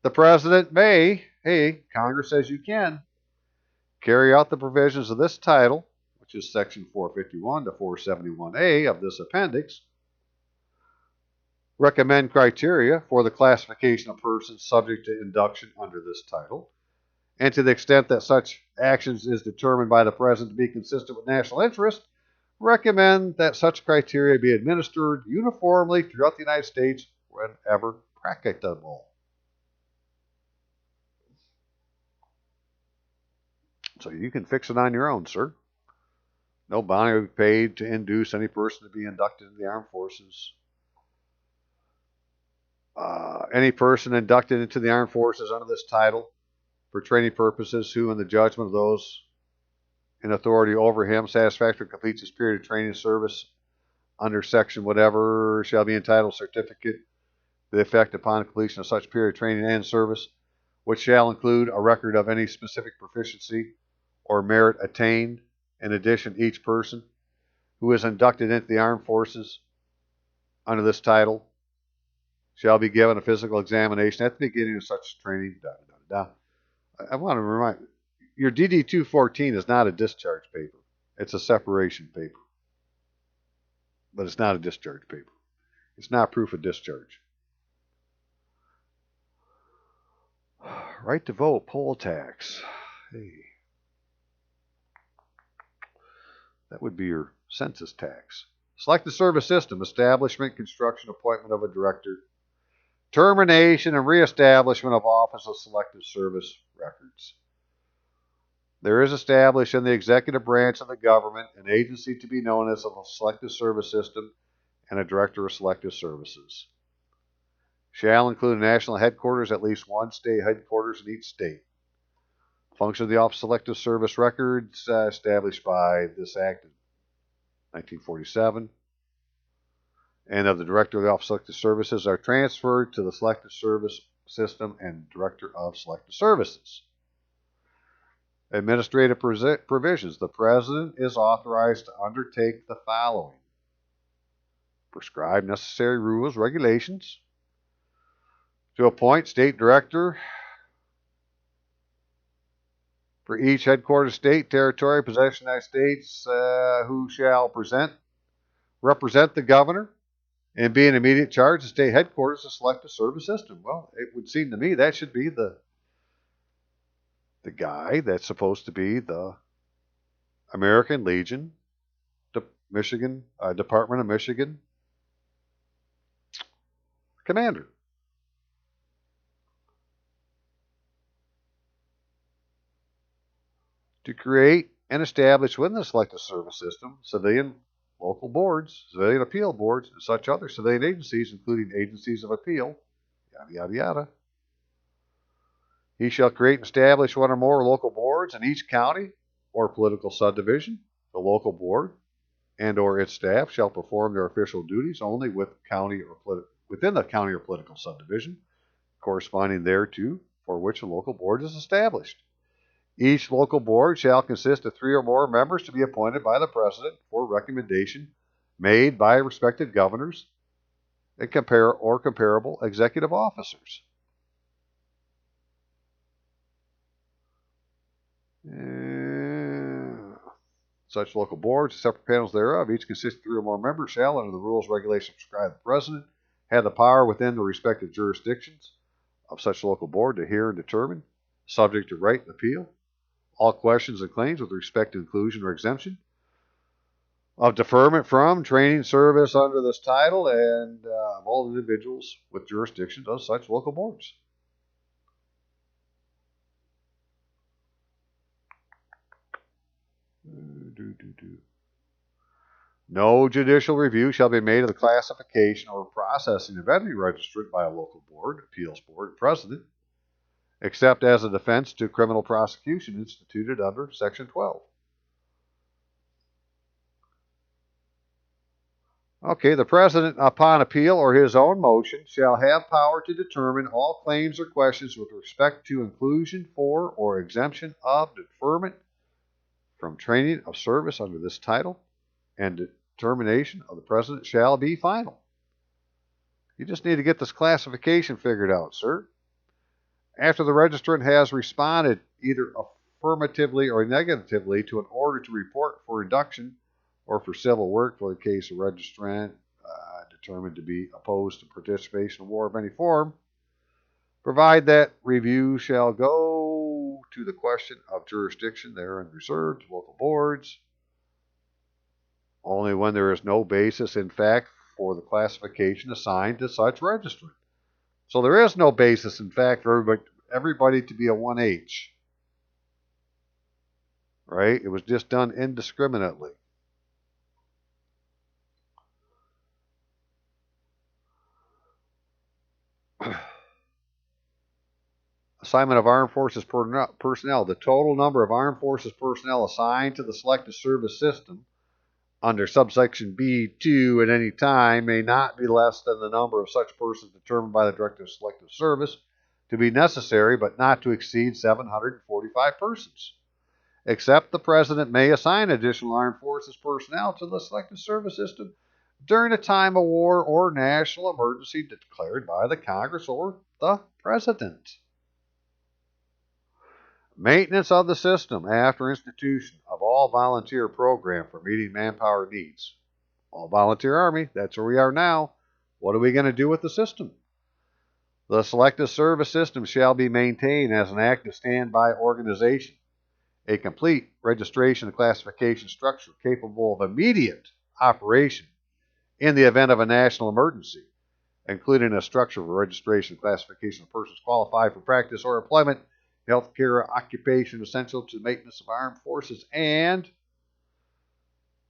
The President may, hey, Congress says you can, carry out the provisions of this title, which is Section 451 to 471A of this appendix, recommend criteria for the classification of persons subject to induction under this title, and to the extent that such actions is determined by the President to be consistent with national interest, recommend that such criteria be administered uniformly throughout the United States whenever practicable. So you can fix it on your own, sir. No bounty will be paid to induce any person to be inducted into the armed forces. Any person inducted into the armed forces under this title for training purposes who, in the judgment of those in authority over him, satisfactorily completes his period of training and service under section whatever, shall be entitled certificate to the effect upon completion of such period of training and service, which shall include a record of any specific proficiency or merit attained. In addition, each person who is inducted into the armed forces under this title shall be given a physical examination at the beginning of such training. I want to remind you, your DD-214 is not a discharge paper. It's a separation paper. But it's not a discharge paper. It's not proof of discharge. Right to vote, poll tax. Hey. That would be your census tax. Select the service system, establishment, construction, appointment of a director, termination and reestablishment of office of selective service records. There is established in the executive branch of the government an agency to be known as the Selective Service System and a director of selective services. Shall include a national headquarters, at least one state headquarters in each state. Function of the Office of Selective Service Records, established by this Act of 1947, and of the Director of the Office of Selective Services are transferred to the Selective Service System and Director of Selective Services. Administrative provisions. The President is authorized to undertake the following. Prescribe necessary rules, regulations. To appoint state director for each headquarters state, territory, possession of the United States, who shall represent the governor and be in immediate charge of state headquarters to select a service system. Well, it would seem to me that should be the guy that's supposed to be the American Legion, Michigan, Department of Michigan commander. To create and establish within the selective service system civilian local boards, civilian appeal boards, and such other civilian agencies, including agencies of appeal, yada, yada, yada. He shall create and establish one or more local boards in each county or political subdivision. The local board and or its staff shall perform their official duties only within the county or political subdivision corresponding thereto for which a local board is established. Each local board shall consist of 3 or more members to be appointed by the president for recommendation made by respective governors and comparable executive officers. Such local boards, separate panels thereof, each consisting of 3 or more members, shall, under the rules and regulations prescribed by the president, have the power within the respective jurisdictions of such local board to hear and determine, subject to right and appeal, all questions and claims with respect to inclusion or exemption of deferment from training service under this title and of all individuals with jurisdictions of such local boards. No judicial review shall be made of the classification or processing of any registrant by a local board, appeals board, president, except as a defense to criminal prosecution instituted under Section 12. Okay, the president, upon appeal or his own motion, shall have power to determine all claims or questions with respect to inclusion for or exemption of deferment from training of service under this title, and determination of the president shall be final. You just need to get this classification figured out, sir. After the registrant has responded either affirmatively or negatively to an order to report for induction or for civil work for the case of registrant determined to be opposed to participation in war of any form, provide that review shall go to the question of jurisdiction therein reserved to local boards, only when there is no basis in fact for the classification assigned to such registrant. So there is no basis in fact for everybody to be a 1H. Right? It was just done indiscriminately. Assignment of armed forces personnel. The total number of armed forces personnel assigned to the Selective Service System under subsection B2 at any time may not be less than the number of such persons determined by the Director of Selective Service to be necessary, but not to exceed 745 persons. Except the President may assign additional armed forces personnel to the Selective Service System during a time of war or national emergency declared by the Congress or the President. Maintenance of the system after institution of all volunteer program for meeting manpower needs. All volunteer Army, that's where we are now. What are we going to do with the system? The Selective Service System shall be maintained as an active standby organization, a complete registration and classification structure capable of immediate operation in the event of a national emergency, including a structure for registration and classification of persons qualified for practice or employment, healthcare occupation essential to the maintenance of armed forces, and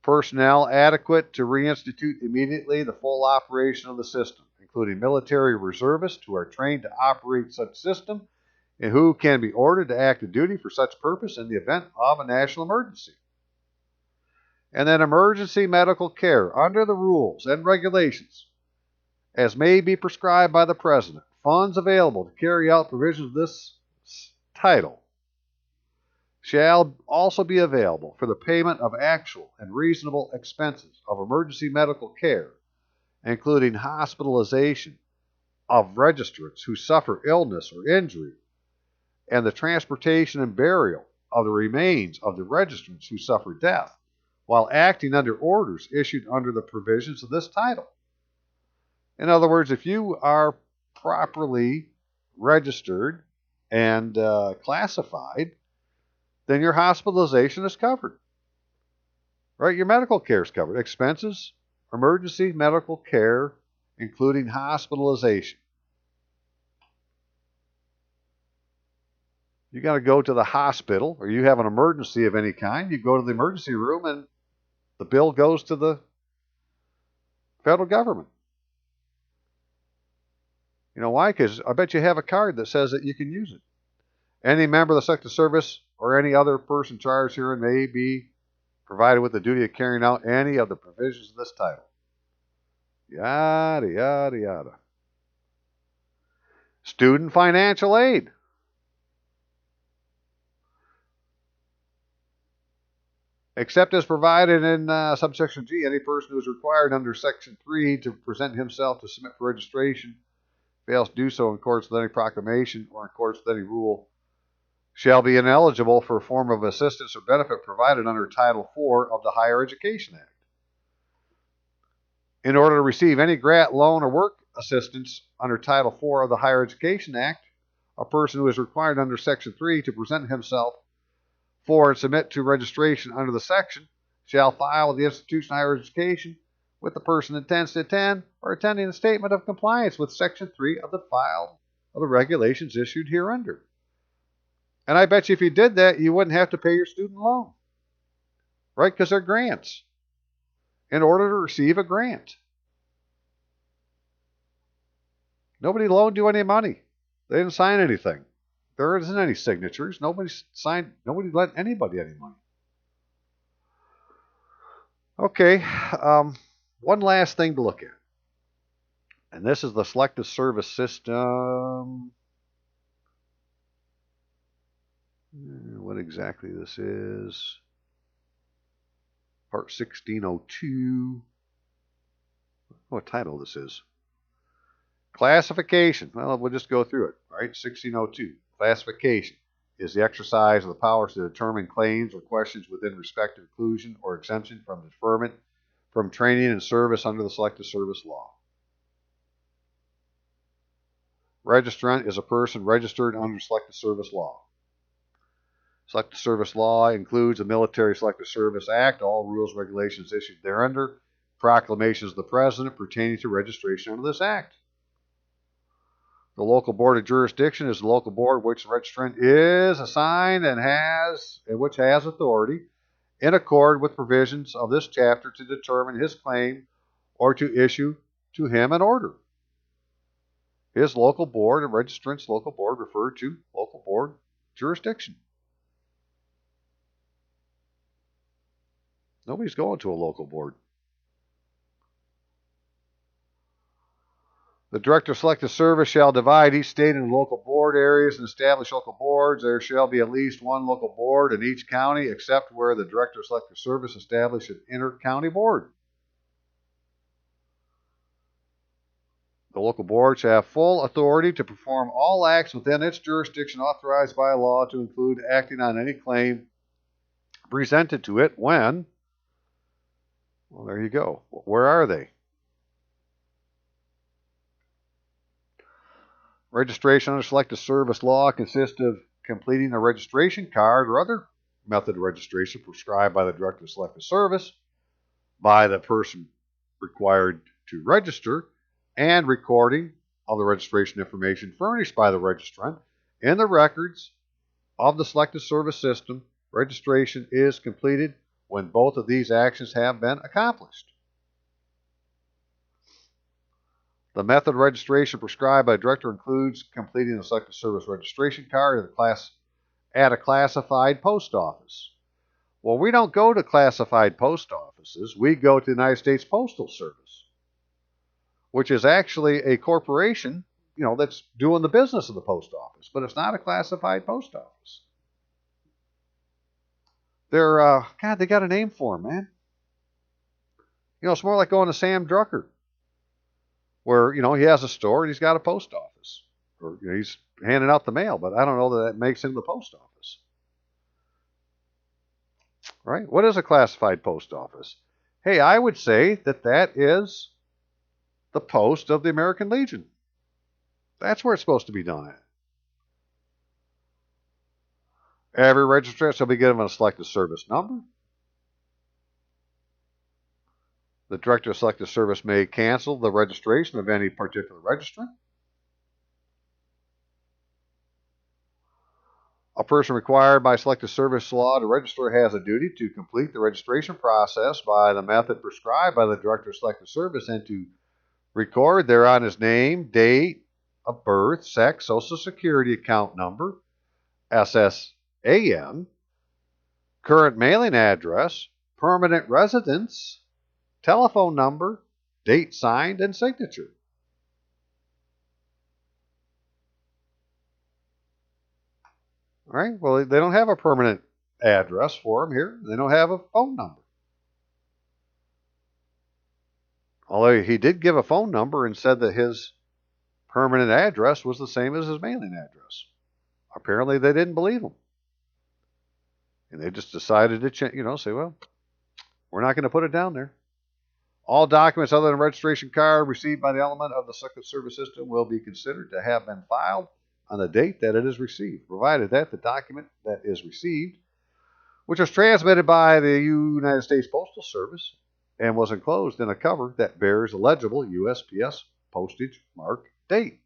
personnel adequate to reinstitute immediately the full operation of the system, including military reservists who are trained to operate such system and who can be ordered to active duty for such purpose in the event of a national emergency. And then emergency medical care under the rules and regulations as may be prescribed by the President. Funds available to carry out provisions of this title shall also be available for the payment of actual and reasonable expenses of emergency medical care, including hospitalization of registrants who suffer illness or injury, and the transportation and burial of the remains of the registrants who suffer death while acting under orders issued under the provisions of this title. In other words, if you are properly registered and classified, then your hospitalization is covered. Right? Your medical care is covered. Expenses, emergency medical care, including hospitalization. You got to go to the hospital, or you have an emergency of any kind, you go to the emergency room and the bill goes to the federal government. You know why? Because I bet you have a card that says that you can use it. Any member of the Selective Service or any other person charged herein may be provided with the duty of carrying out any of the provisions of this title. Yada, yada, yada. Student financial aid. Except as provided in subsection G, any person who is required under section 3 to present himself to submit for registration, fails to do so in accordance with any proclamation or in accordance with any rule, shall be ineligible for a form of assistance or benefit provided under Title IV of the Higher Education Act. In order to receive any grant, loan, or work assistance under Title IV of the Higher Education Act, a person who is required under Section 3 to present himself for and submit to registration under the section shall file with the institution of higher education with the person intends to attend or attending a statement of compliance with Section 3 of the file of the regulations issued hereunder. And I bet you if you did that, you wouldn't have to pay your student loan, right? Because they're grants. In order to receive a grant, nobody loaned you any money. They didn't sign anything. There isn't any signatures. Nobody lent anybody any money. Okay, one last thing to look at. And this is the Selective Service System. What exactly this is. Part 1602. What title this is. Classification. Well, we'll just go through it, right? 1602. Classification is the exercise of the powers to determine claims or questions within respect to inclusion or exemption from deferment from training and service under the Selective Service Law. Registrant is a person registered under Selective Service Law. Selective Service Law includes the Military Selective Service Act, all rules, regulations issued thereunder, proclamations of the President pertaining to registration under this Act. The local board of jurisdiction is the local board which the registrant is assigned and which has authority in accord with provisions of this chapter to determine his claim or to issue to him an order. His local board and registrant's local board refer to local board jurisdiction. Nobody's going to a local board. The Director of Selective Service shall divide each state into local board areas and establish local boards. There shall be at least one local board in each county, except where the Director of Selective Service establishes an inter-county board. The local board shall have full authority to perform all acts within its jurisdiction authorized by law, to include acting on any claim presented to it when, well, there you go. Where are they? Registration under Selective Service Law consists of completing a registration card or other method of registration prescribed by the Director of Selective Service by the person required to register, and recording of the registration information furnished by the registrant in the records of the Selective Service System. Registration is completed when both of these actions have been accomplished. The method of registration prescribed by the Director includes completing the Selective Service registration card at a classified post office. Well, we don't go to classified post offices. We go to the United States Postal Service, which is actually a corporation, that's doing the business of the post office, but it's not a classified post office. They're, they got a name for them, man. It's more like going to Sam Drucker, where, he has a store and he's got a post office. Or he's handing out the mail, but I don't know that makes him the post office. Right? What is a classified post office? Hey, I would say that is the post of the American Legion. That's where it's supposed to be done at. Every registrant shall be given a Selective Service number. The Director of Selective Service may cancel the registration of any particular registrant. A person required by Selective Service law to register has a duty to complete the registration process by the method prescribed by the Director of Selective Service and to record thereon his name, date of birth, sex, Social Security account number, SSAN, current mailing address, permanent residence, telephone number, date signed, and signature. All right, well, they don't have a permanent address for him here. They don't have a phone number. Although he did give a phone number and said that his permanent address was the same as his mailing address. Apparently, they didn't believe him. And they just decided to, say, well, we're not going to put it down there. All documents other than a registration card received by the element of the Selective Service System will be considered to have been filed on the date that it is received, provided that the document that is received, which was transmitted by the United States Postal Service and was enclosed in a cover that bears a legible USPS postmark date,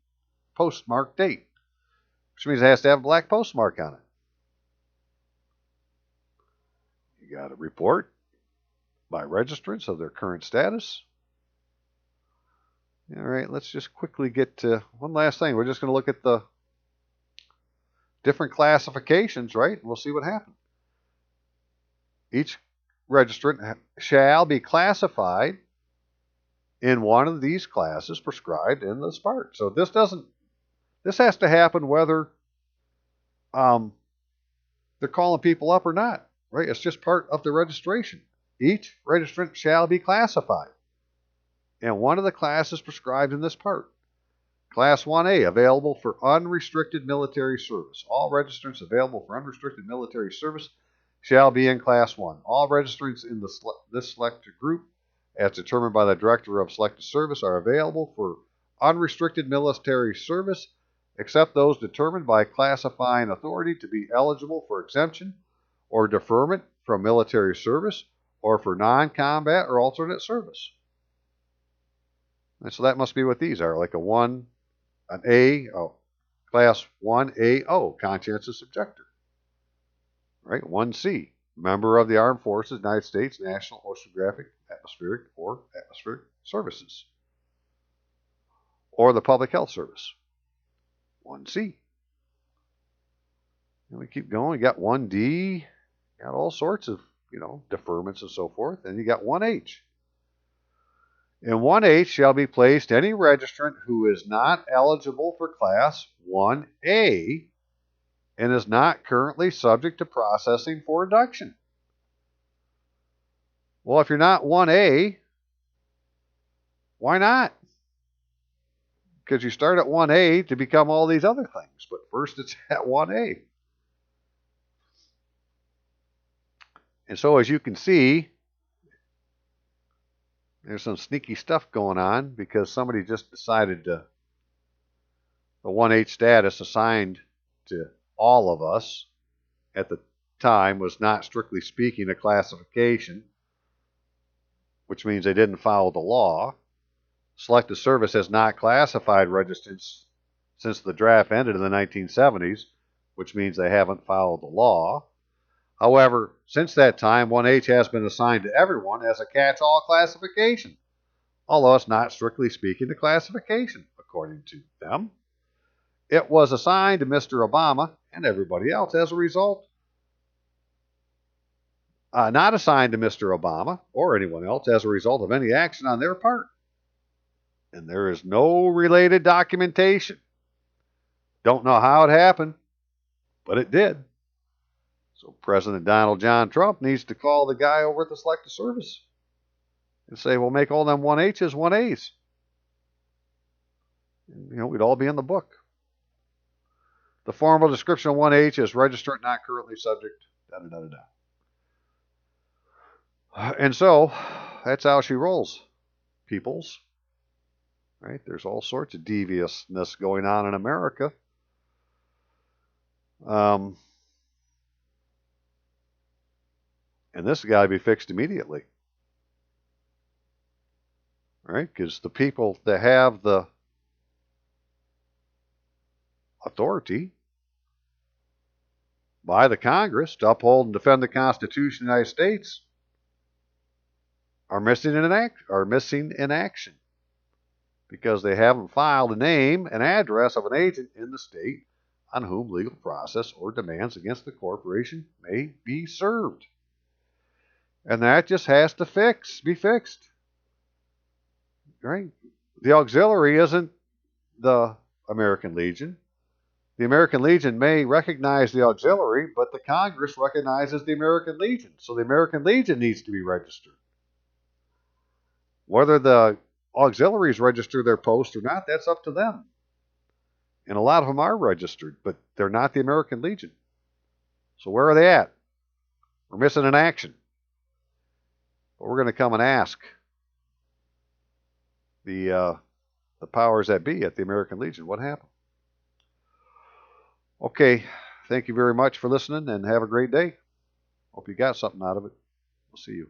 which means it has to have a black postmark on it. You got a report by registrants of their current status. All right, let's just quickly get to one last thing. We're just going to look at the different classifications, right? We'll see what happens. Each registrant shall be classified in one of these classes prescribed in the SPART. So this has to happen whether they're calling people up or not, right? It's just part of the registration. Each registrant shall be classified in one of the classes prescribed in this part. Class 1A, available for unrestricted military service. All registrants available for unrestricted military service shall be in Class 1. All registrants in this selected group, as determined by the Director of Selective Service, are available for unrestricted military service, except those determined by classifying authority to be eligible for exemption or deferment from military service or for non-combat or alternate service. And so that must be what these are, like Class 1AO, conscientious objector. Right? 1C, member of the Armed Forces, United States National Oceanographic, Atmospheric, or Atmospheric Services, or the Public Health Service. 1C. And we keep going. You got 1D, got all sorts of, deferments and so forth. And you got 1H. In 1H shall be placed any registrant who is not eligible for Class 1A and is not currently subject to processing for induction. Well, if you're not 1A, why not? Because you start at 1A to become all these other things, but first it's at 1A. And so as you can see, there's some sneaky stuff going on because somebody just decided the 1H status assigned to all of us at the time was not strictly speaking a classification, which means they didn't follow the law. Selective Service has not classified registrants since the draft ended in the 1970s, which means they haven't followed the law. However, since that time, 1H has been assigned to everyone as a catch-all classification, although it's not strictly speaking a classification, according to them. It was assigned to Mr. Obama and everybody else as a result. Not assigned to Mr. Obama or anyone else as a result of any action on their part. And there is no related documentation. Don't know how it happened, but it did. So President Donald John Trump needs to call the guy over at the Selective Service and say, well, make all them 1Hs 1As. And, we'd all be in the book. The formal description of 1H is registrant not currently subject, da-da-da-da-da. And so, that's how she rolls, peoples. Right? There's all sorts of deviousness going on in America. And this has got to be fixed immediately. Right? Because the people that have the authority by the Congress to uphold and defend the Constitution of the United States are missing in action because they haven't filed a name and address of an agent in the state on whom legal process or demands against the corporation may be served. And that just has to be fixed, right? The auxiliary isn't the American Legion. The American Legion may recognize the auxiliary, but the Congress recognizes the American Legion. So the American Legion needs to be registered. Whether the auxiliaries register their post or not, that's up to them. And a lot of them are registered, but they're not the American Legion. So where are they at? We're missing an action. But we're going to come and ask the powers that be at the American Legion what happened. Okay, thank you very much for listening and have a great day. Hope you got something out of it. We'll see you.